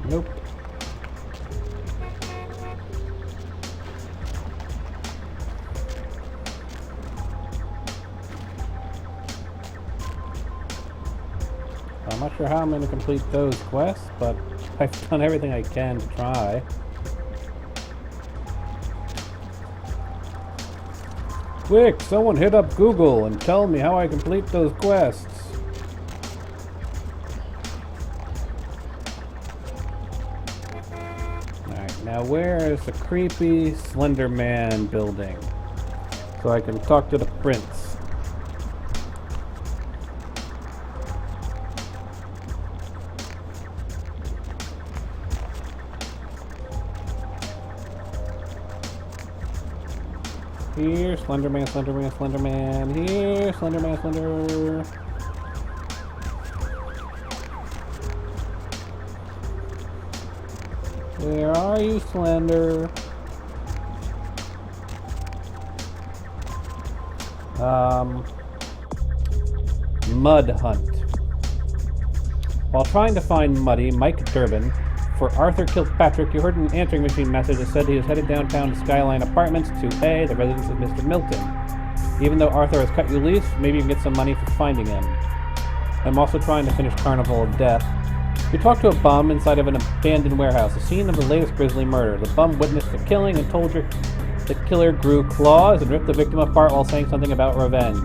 Nope. I'm not sure how I'm going to complete those quests, but I've done everything I can to try. Quick, someone hit up Google and tell me how I complete those quests. Alright, now where is the creepy Slender Man building? So I can talk to the prince. Here, Slender Man, Slender Man, Slender Man. Here, Slender Man, Slender. Where are you, Slender? Mud Hunt. While trying to find Muddy, Mike Durbin, for Arthur Kilpatrick, you heard an answering machine message that said he was headed downtown to Skyline Apartments 2A, the residence of Mr. Milton. Even though Arthur has cut you loose, maybe you can get some money for finding him. I'm also trying to finish Carnival of Death. You talked to a bum inside of an abandoned warehouse, the scene of the latest grisly murder. The bum witnessed the killing and told you the killer grew claws and ripped the victim apart while saying something about revenge.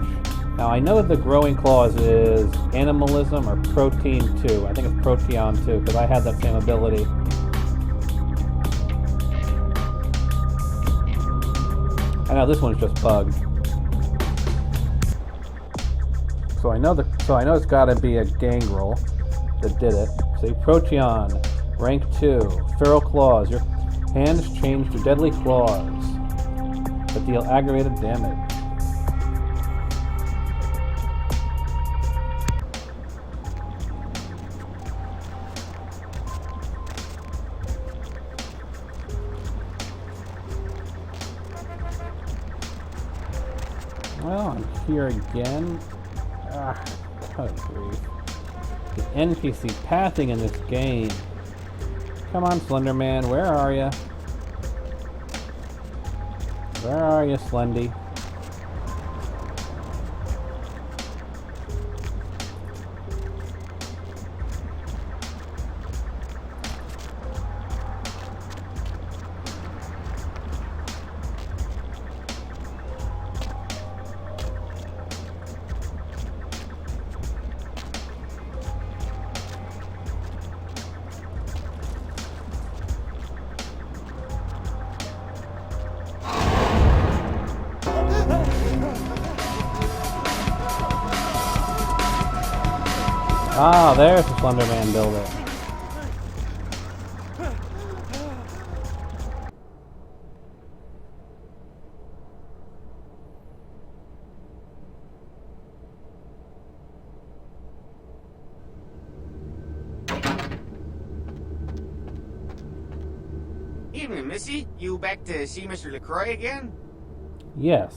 Now, I know the growing claws is animalism or protein 2. I think it's proteon 2, because I had that same ability. I know this one's just bugged. So I know it's gotta be a gangrel that did it. Say proteon, rank 2, feral claws. Your hands change to deadly claws that deal aggravated damage. Well, I'm here again. Good grief. The NPC pathing in this game. Come on, Slender Man, where are you? Where are you, Slendy? Ah, there's the Slender Man builder. Evening, Missy. You back to see Mr. LaCroix again? Yes.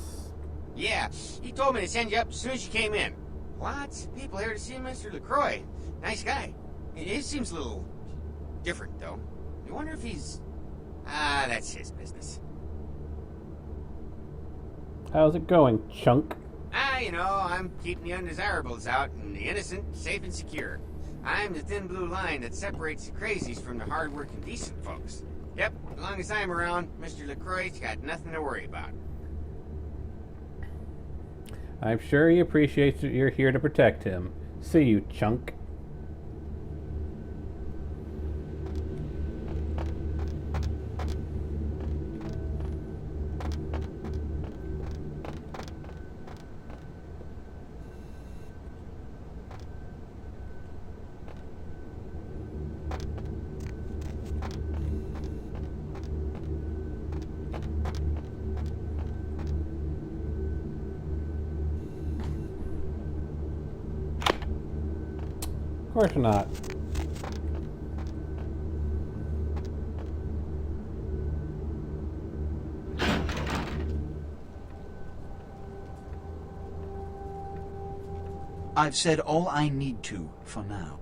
Yeah, he told me to send you up as soon as you came in. Lots of people here to see Mr. LaCroix. Nice guy. He seems a little different, though. I wonder if he's... that's his business. How's it going, Chunk? You know, I'm keeping the undesirables out and the innocent safe and secure. I'm the thin blue line that separates the crazies from the hard-working decent folks. Yep, As long as I'm around, Mr. LaCroix's got nothing to worry about. I'm sure he appreciates that you're here to protect him. See you, chunk. Of course not. I've said all I need to for now.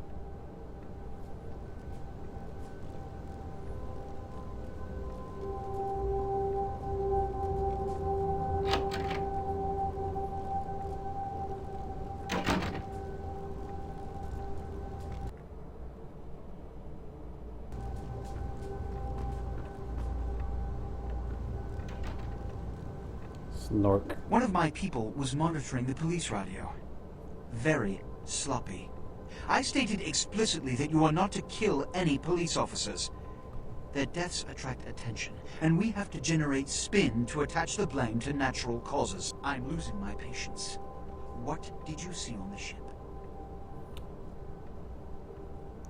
Snork. One of my people was monitoring the police radio. Very sloppy. I stated explicitly that you are not to kill any police officers. Their deaths attract attention, and we have to generate spin to attach the blame to natural causes. I'm losing my patience. What did you see on the ship?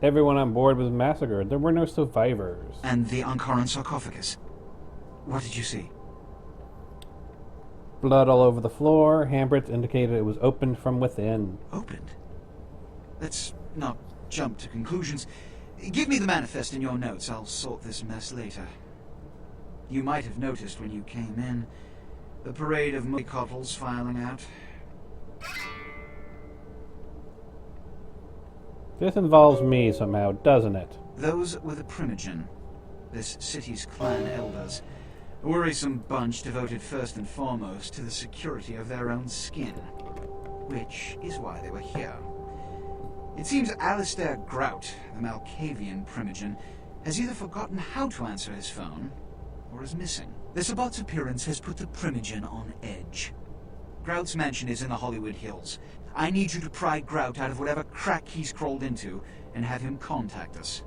Everyone on board was massacred. There were no survivors. And the Ankaran sarcophagus? What did you see? Blood all over the floor. Handprints indicated it was opened from within. Opened? Let's not jump to conclusions. Give me the manifest in your notes. I'll sort this mess later. You might have noticed when you came in the parade of mollycoddles filing out. This involves me somehow, doesn't it? Those were the Primogen, this city's clan elders. A worrisome bunch devoted first and foremost to the security of their own skin. Which is why they were here. It seems Alistair Grout, the Malkavian Primogen, has either forgotten how to answer his phone, or is missing. The Sabbat's appearance has put the Primogen on edge. Grout's mansion is in the Hollywood Hills. I need you to pry Grout out of whatever crack he's crawled into, and have him contact us.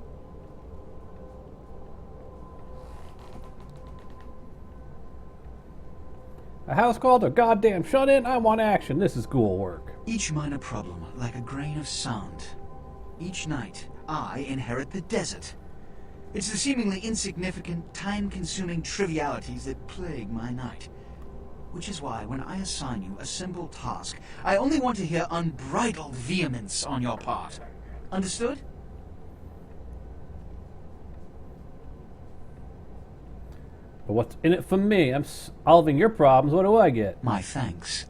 A house called a goddamn shut-in? I want action. This is ghoul work. Each minor problem, like a grain of sand. Each night, I inherit the desert. It's the seemingly insignificant, time-consuming trivialities that plague my night. Which is why, when I assign you a simple task, I only want to hear unbridled vehemence on your part. Understood? But what's in it for me? I'm solving your problems. What do I get? My thanks.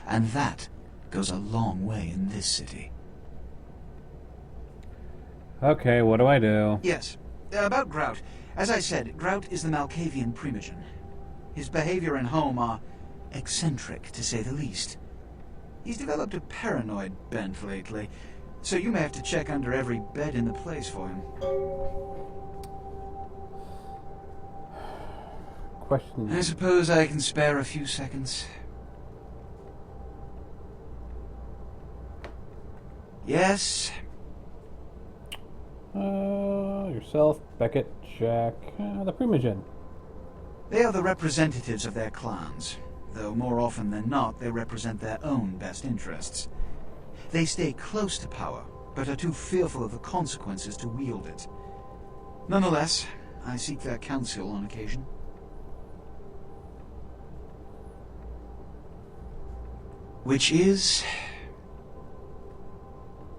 And that goes a long way in this city. Okay, what do I do? Yes. About Grout. As I said, Grout is the Malkavian Primogen. His behavior and home are eccentric, to say the least. He's developed a paranoid bent lately, so you may have to check under every bed in the place for him. Question. I suppose I can spare a few seconds. Yes? Yourself, Beckett, Jack, the Primogen. They are the representatives of their clans, though more often than not they represent their own best interests. They stay close to power, but are too fearful of the consequences to wield it. Nonetheless, I seek their counsel on occasion. Which is...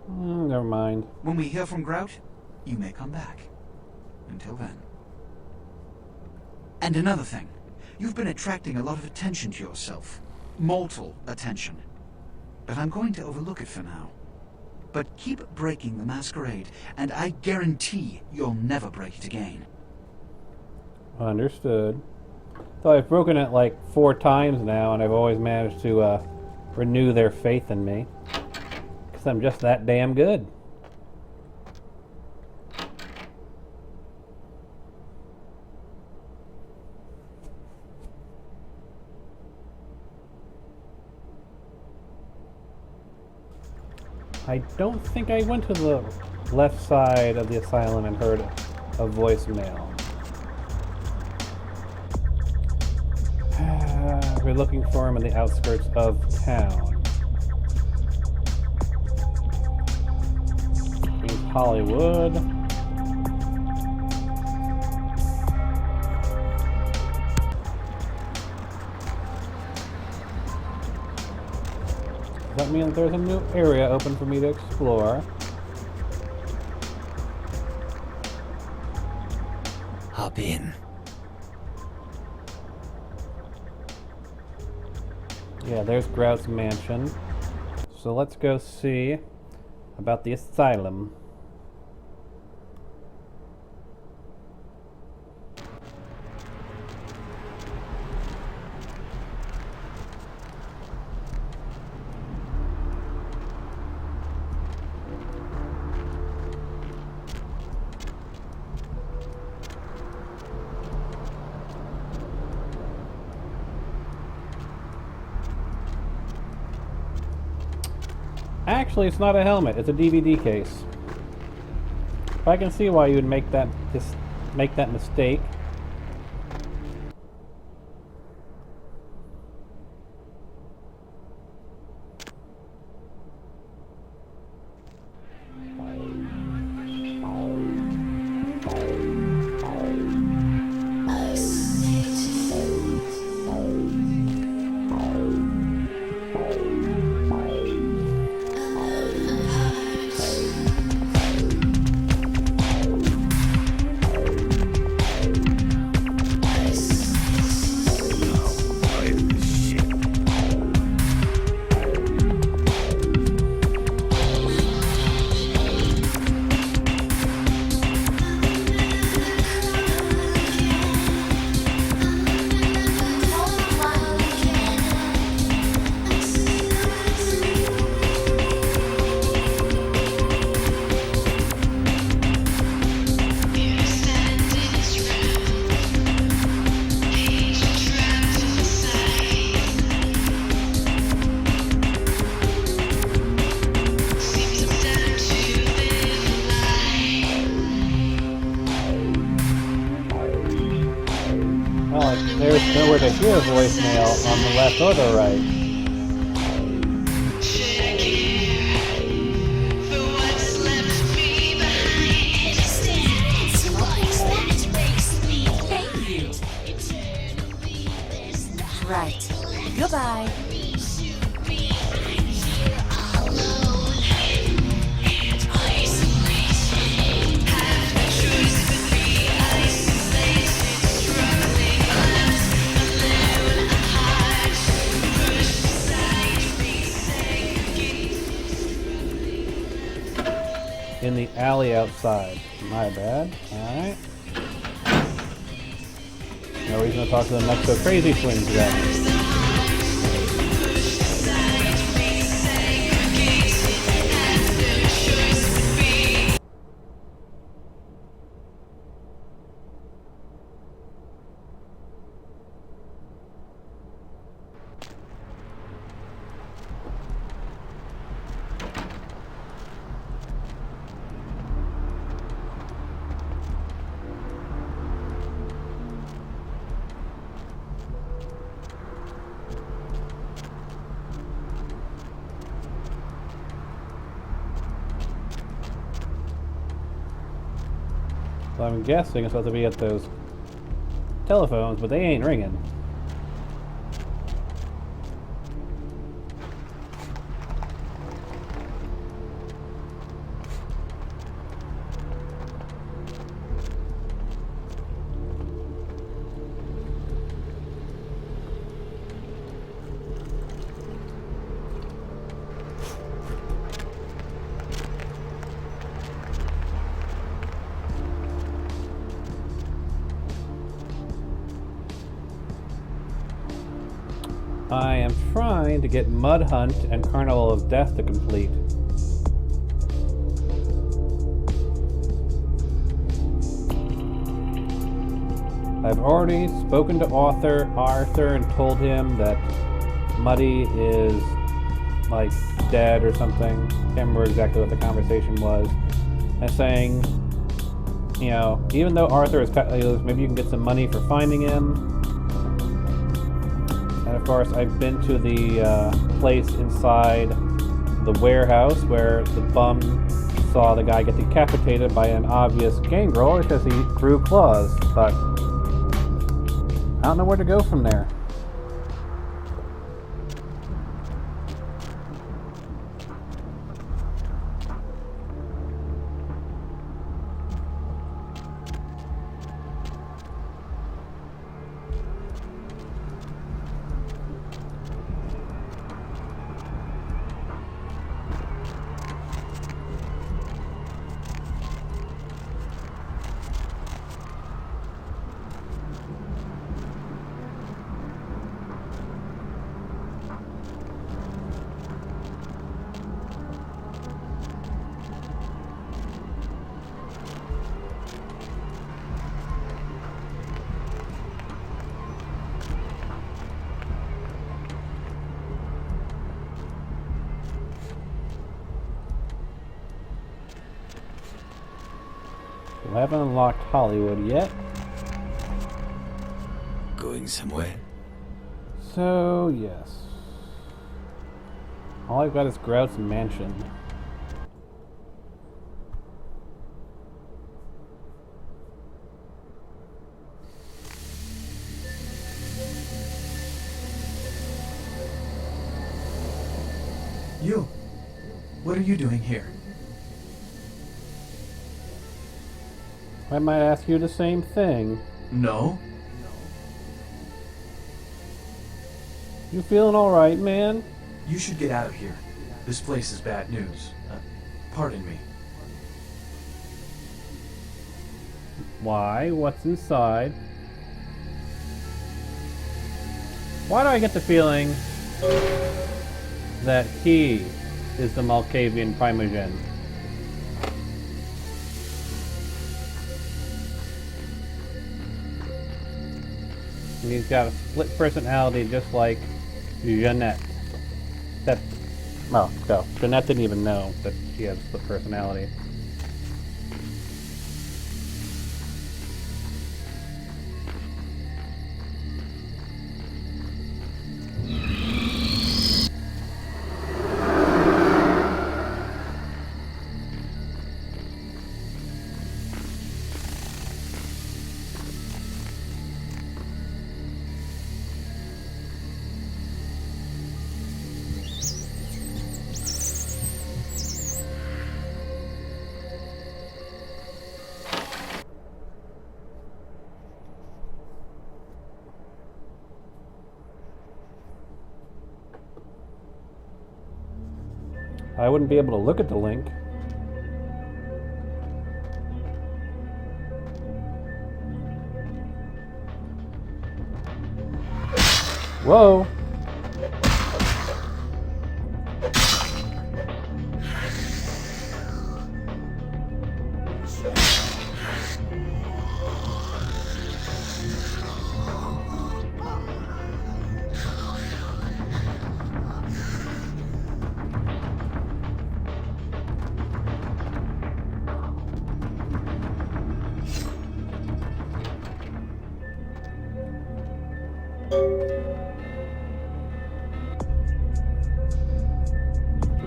Never mind. When we hear from Grout, you may come back. Until then. And another thing. You've been attracting a lot of attention to yourself. Mortal attention. But I'm going to overlook it for now. But keep breaking the masquerade, and I guarantee you'll never break it again. Understood. Though I've broken it like 4 times now, and I've always managed to renew their faith in me. Because I'm just that damn good. I don't think I went to the left side of the asylum and heard a voicemail. We're looking for him in the outskirts of town. East Hollywood. Does that mean that there's a new area open for me to explore? Hop in. Yeah, there's Grout's mansion. So let's go see about the asylum. Actually, it's not a helmet, it's a DVD case. I can see why you would make that mistake. There's nowhere to hear a voicemail on the left or the right. Right. Goodbye. In the alley outside. My bad. Alright. No reason to talk to the Not So Crazy twins then. So I'm guessing it's supposed to be at those telephones, but they ain't ringing. I am trying to get Mud Hunt and Carnival of Death to complete. I've already spoken to Arthur and told him that Muddy is like dead or something. Can't remember exactly what the conversation was. And saying, you know, even though Arthur is maybe you can get some money for finding him. And of course, I've been to the place inside the warehouse where the bum saw the guy get decapitated by an obvious gangrel because he threw claws. But I don't know where to go from there. We haven't unlocked Hollywood yet. Going somewhere? So, yes. All I've got is Grout's Mansion. You! What are you doing here? I might ask you the same thing. No? You feeling alright, man? You should get out of here. This place is bad news. Pardon me. Why? What's inside? Why do I get the feeling that he is the Malkavian Primogen? And he's got a split personality just like Jeanette. No, Jeanette didn't even know that she had a split personality. I wouldn't be able to look at the link. Whoa!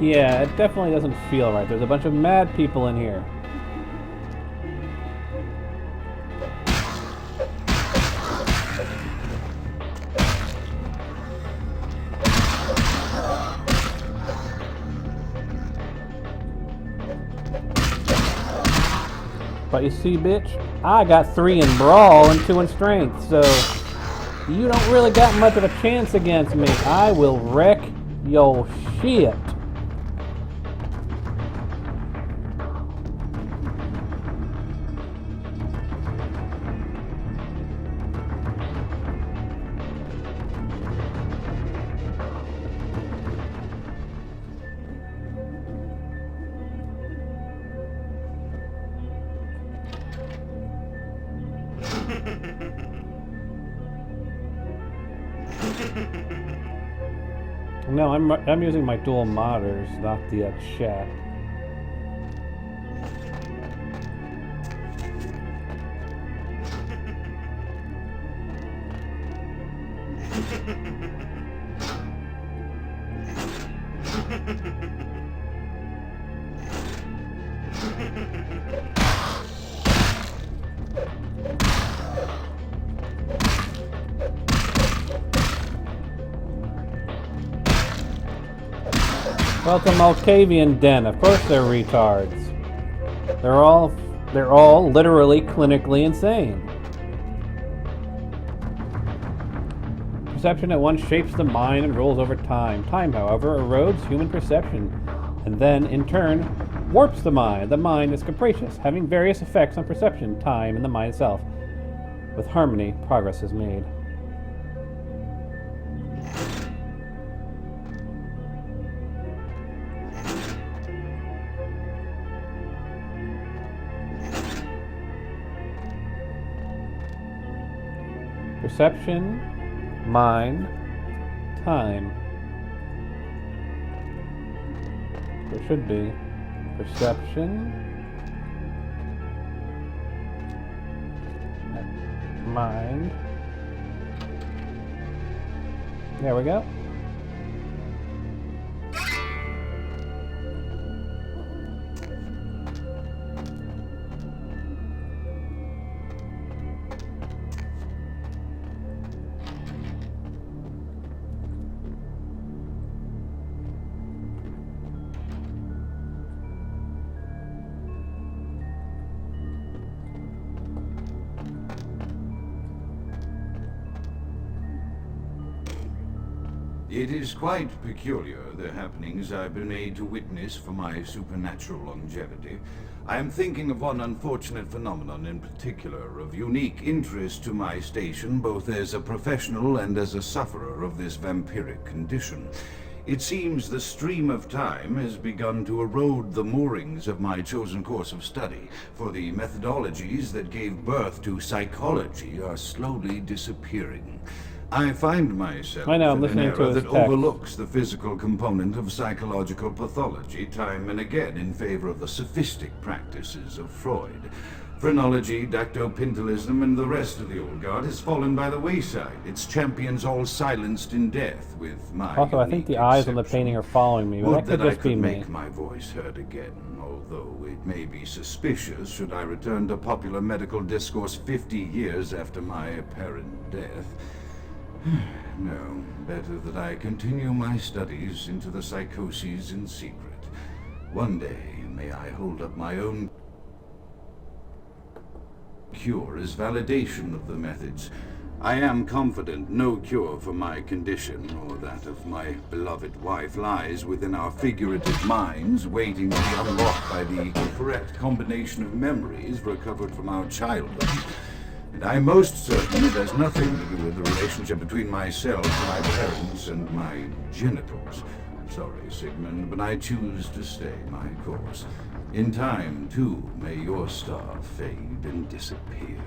Yeah, it definitely doesn't feel right. There's a bunch of mad people in here. But you see, bitch, I got 3 in Brawl and 2 in Strength, so you don't really got much of a chance against me. I will wreck your shit. No, I'm using my dual modders, not the chat. Well, it's a Malkavian den. Of course they're retards. They're all literally clinically insane. Perception at once shapes the mind and rules over time. Time, however, erodes human perception, and then, in turn, warps the mind. The mind is capricious, having various effects on perception, time, and the mind itself. With harmony, progress is made. Perception, mind, time. There should be perception, mind. There we go. It is quite peculiar, the happenings I've been made to witness for my supernatural longevity. I am thinking of one unfortunate phenomenon in particular, of unique interest to my station, both as a professional and as a sufferer of this vampiric condition. It seems the stream of time has begun to erode the moorings of my chosen course of study, for the methodologies that gave birth to psychology are slowly disappearing. I find myself I know, I'm in an listening to era his that text. overlooks the physical component of psychological pathology time and again in favor of the sophistic practices of Freud. Phrenology, dactopintilism, and the rest of the old guard has fallen by the wayside, its champions all silenced in death, with my Also, I think the eyes on the painting are following me, but Would that could that I just be could me. make my voice heard again, although it may be suspicious should I return to popular medical discourse 50 years after my apparent death. No, better that I continue my studies into the psychoses in secret. One day, may I hold up my own cure as validation of the methods. I am confident no cure for my condition, or that of my beloved wife, lies within our figurative minds, waiting to be unlocked by the correct combination of memories recovered from our childhood. And I'm most certain it has nothing to do with the relationship between myself, my parents, and my genitals. Sorry, Sigmund, but I choose to stay my course. In time, too, may your star fade and disappear.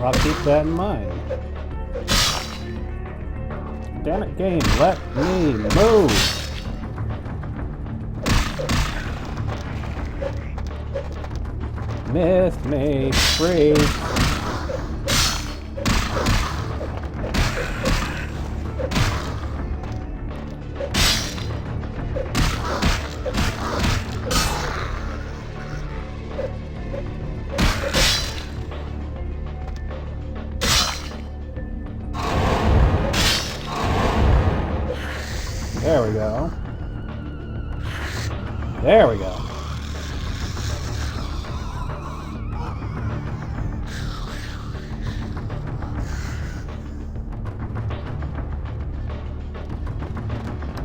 I'll keep that in mind. Damn it, game, let me move! Missed me, freeze! There we go. There we go.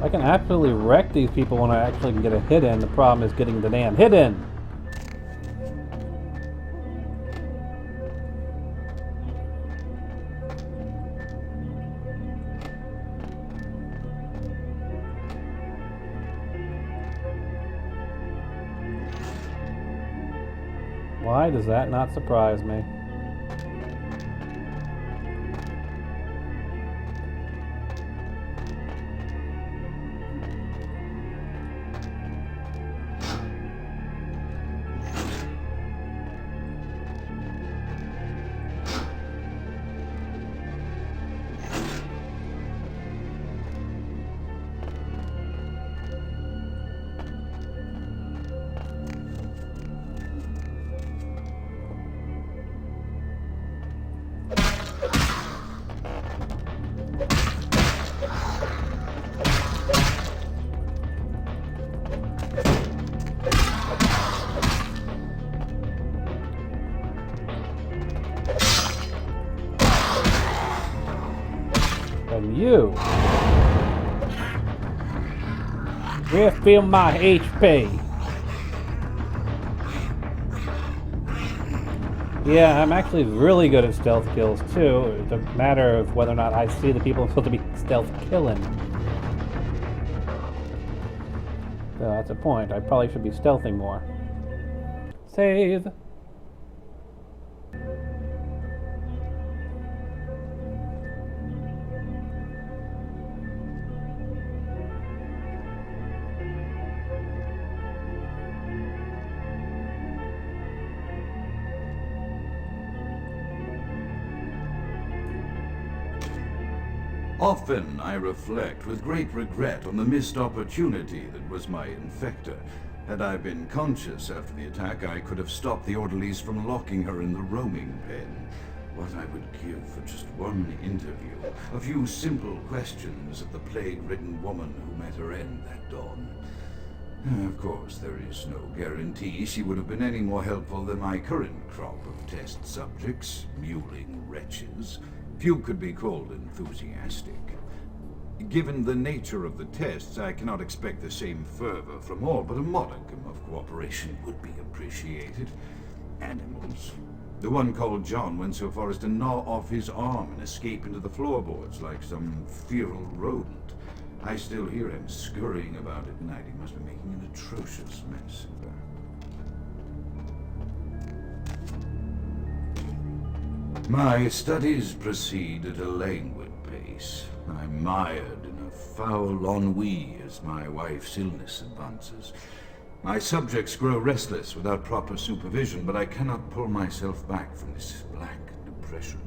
I can absolutely wreck these people when I actually can get a hit in. The problem is getting the damn hit in. Why does that not surprise me? And you refill my HP. Yeah, I'm actually really good at stealth kills too. It's a matter of whether or not I see the people I'm supposed to be stealth killing. So that's a point. I probably should be stealthing more. Save. Often I reflect with great regret on the missed opportunity that was my infector. Had I been conscious after the attack, I could have stopped the orderlies from locking her in the roaming pen. What I would give for just one interview, a few simple questions of the plague-ridden woman who met her end that dawn. Of course, there is no guarantee she would have been any more helpful than my current crop of test subjects, mewling wretches. Few could be called enthusiastic. Given the nature of the tests, I cannot expect the same fervor from all, but a modicum of cooperation would be appreciated. Animals. The one called John went so far as to gnaw off his arm and escape into the floorboards like some feral rodent. I still hear him scurrying about at night. He must be making an atrocious mess. My studies proceed at a languid pace. I'm mired in a foul ennui as my wife's illness advances. My subjects grow restless without proper supervision, but I cannot pull myself back from this black depression.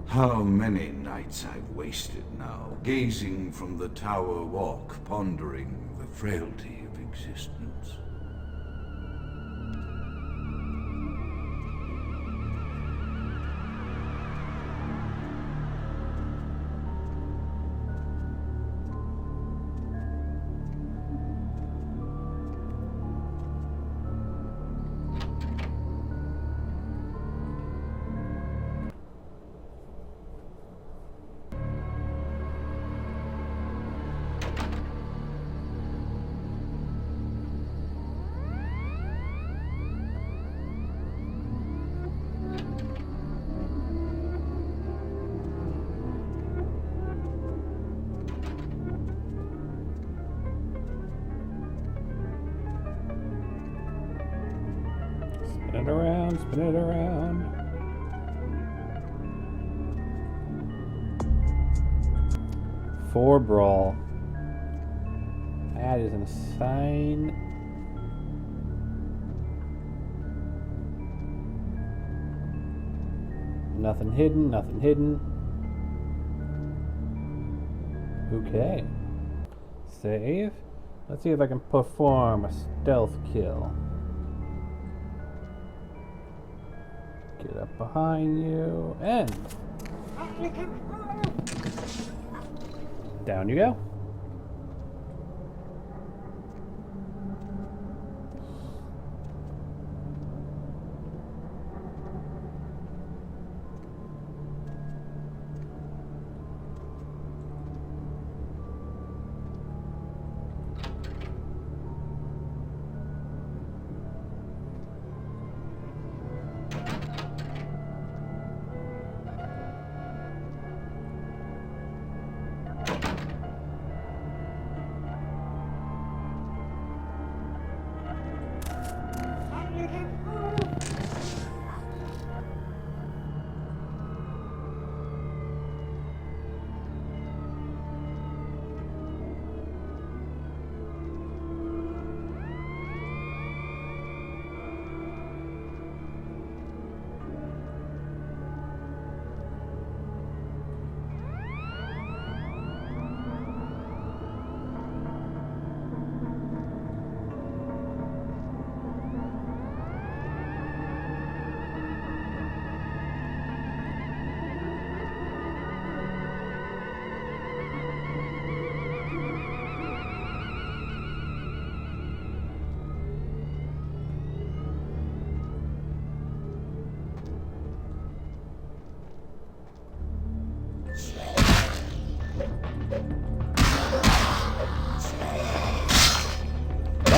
How many nights I've wasted now, gazing from the tower walk, pondering the frailty of existence. Spin it around. For brawl. That is insane. Nothing hidden, nothing hidden. Okay. Save. Let's see if I can perform a stealth kill. Get up behind you, and down you go.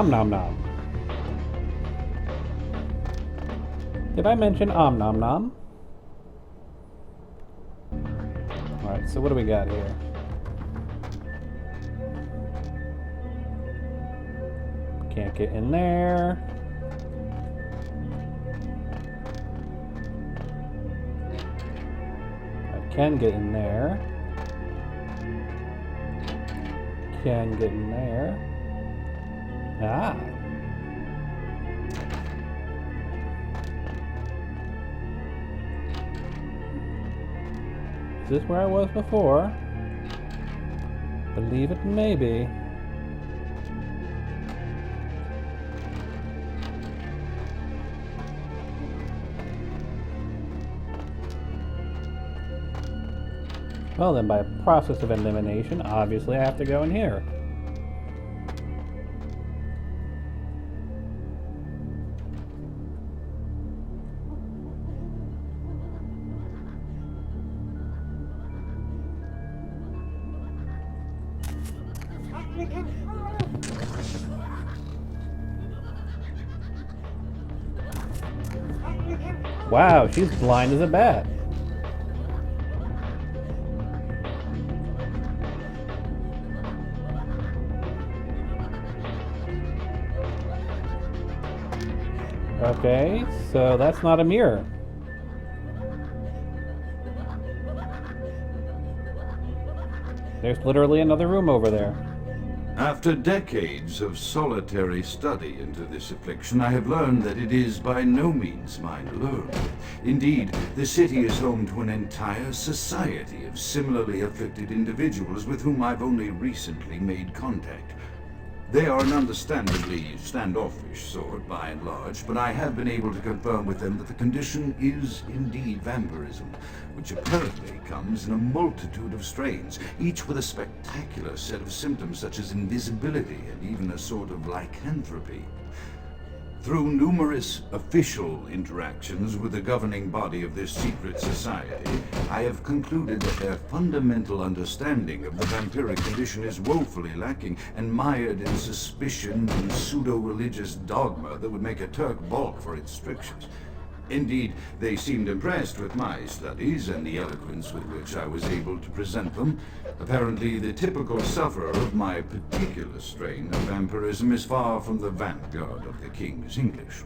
Om nom nom. Did I mention om nom nom? Alright, so what do we got here? Can't get in there. I can get in there. Can get in there. Ah. Is this where I was before? Believe it may be. Well then, by process of elimination, obviously I have to go in here. Wow, she's blind as a bat. Okay, so that's not a mirror. There's literally another room over there. After decades of solitary study into this affliction, I have learned that it is by no means mine alone. Indeed, the city is home to an entire society of similarly afflicted individuals with whom I've only recently made contact. They are an understandably standoffish sort, by and large, but I have been able to confirm with them that the condition is indeed vampirism, which apparently comes in a multitude of strains, each with a spectacular set of symptoms such as invisibility and even a sort of lycanthropy. Through numerous official interactions with the governing body of this secret society, I have concluded that their fundamental understanding of the vampiric condition is woefully lacking and mired in suspicion and pseudo-religious dogma that would make a Turk balk for its strictures. Indeed, they seemed impressed with my studies and the eloquence with which I was able to present them. Apparently, the typical sufferer of my particular strain of vampirism is far from the vanguard of the King's English.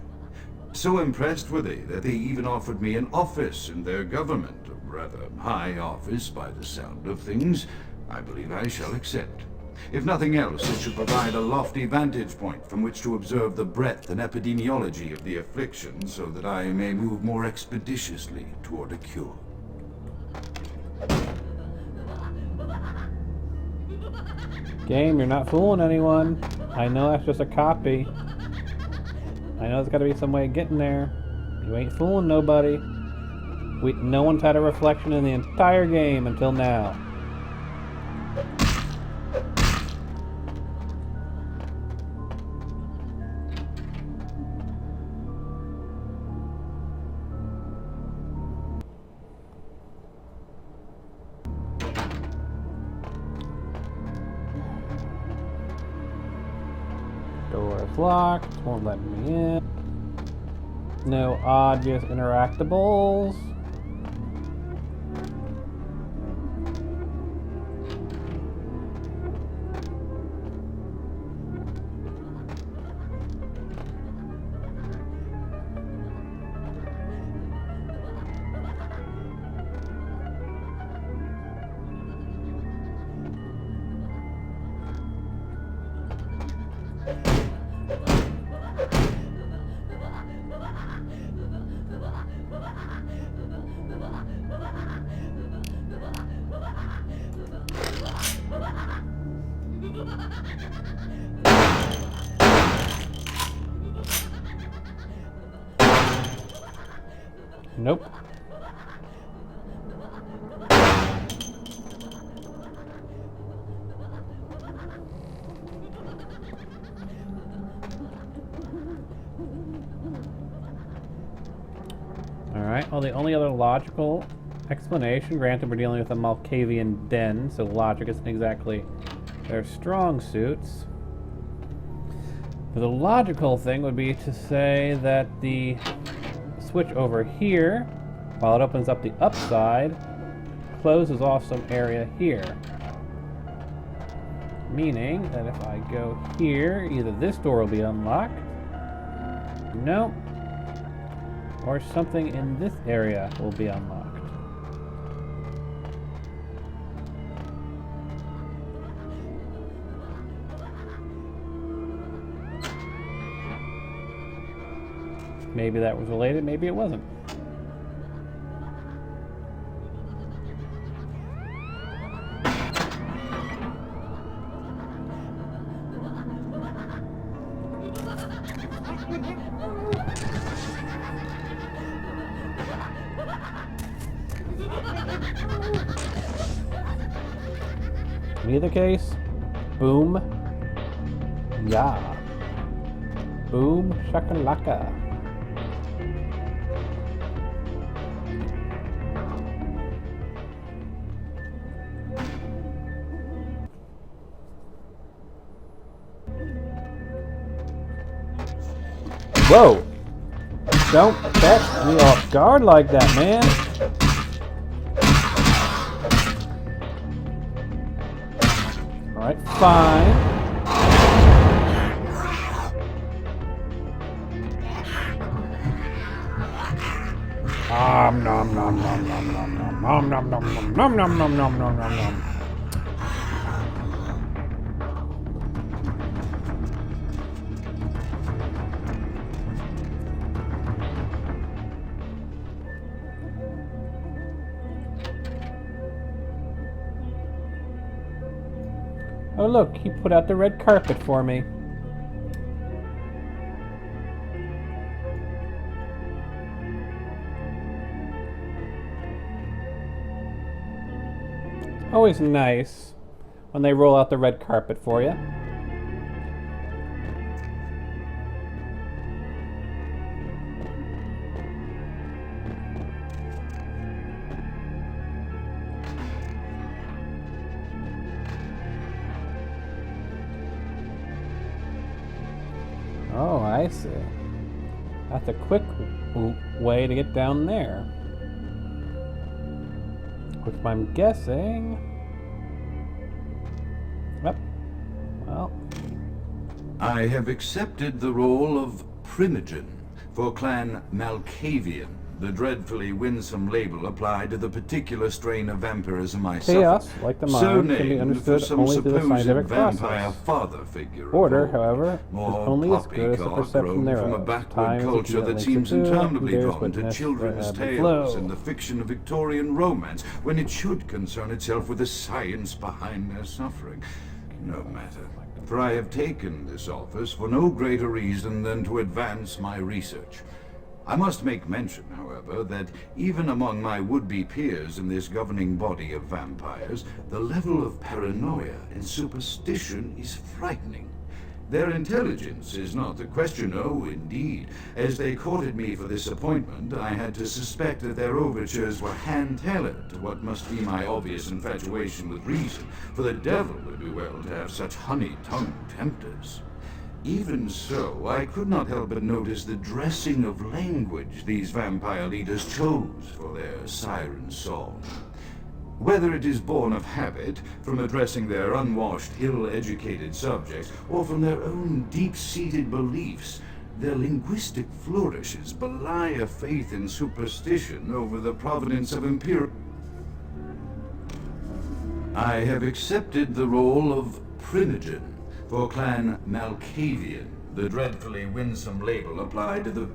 So impressed were they that they even offered me an office in their government, a rather high office by the sound of things. I believe I shall accept. If nothing else, it should provide a lofty vantage point from which to observe the breadth and epidemiology of the affliction so that I may move more expeditiously toward a cure. Game, you're not fooling anyone. I know that's just a copy. I know there's gotta be some way of getting there. You ain't fooling nobody. No one's had a reflection in the entire game until now. Door is locked, won't let me in. No obvious interactables. Nope. Alright, well, the only other logical explanation, granted we're dealing with a Malkavian den, so logic isn't exactly their strong suits. But the logical thing would be to say that the switch over here, while it opens up the upside, closes off some area here. Meaning that if I go here, either this door will be unlocked, no, or something in this area will be unlocked. Maybe that was related, maybe it wasn't. In either case, boom, yeah. Boom, shakalaka. Whoa! Don't catch me off guard like that, man! Alright, fine. Nom nom nom nom nom nom nom nom nom nom nom nom nom nom nom nom nom nom. Oh look, he put out the red carpet for me. Always nice when they roll out the red carpet for you. Oh, I see. That's a quick way to get down there. Which I'm guessing... Yep. Well... I have accepted the role of Primogen for Clan Malkavian, the dreadfully winsome label applied to the particular strain of vampirism I Chaos, suffer. like the So mind, can be named for understood some only through the supposed scientific vampire process. father figure. Order, of however, is more only as good as the poppycock perception grown thereof. from a backward Time is the key culture that that makes seems it good, interminably who dares drawn to witness children's the ebb and tales flow. and the fiction of Victorian romance, when it should concern itself with the science behind their suffering. No matter, for I have taken this office for no greater reason than to advance my research. I must make mention, however, that even among my would-be peers in this governing body of vampires, the level of paranoia and superstition is frightening. Their intelligence is not the question, oh, indeed. As they courted me for this appointment, I had to suspect that their overtures were hand-tailored to what must be my obvious infatuation with reason, for the devil would do well to have such honey-tongued tempters. Even so, I could not help but notice the dressing of language these vampire leaders chose for their siren song. Whether it is born of habit, from addressing their unwashed, ill-educated subjects, or from their own deep-seated beliefs, their linguistic flourishes belie a faith in superstition over the providence of imperial... I have accepted the role of Primogen for Clan Malkavian, the dreadfully winsome label applied to the...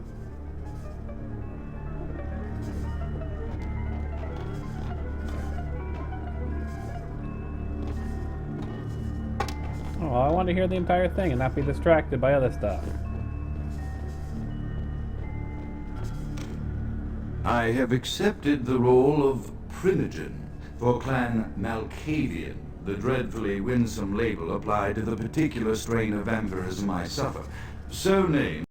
Oh, I want to hear the entire thing and not be distracted by other stuff. I have accepted the role of Primogen for Clan Malkavian, the dreadfully winsome label applied to the particular strain of vampirism I suffer, so named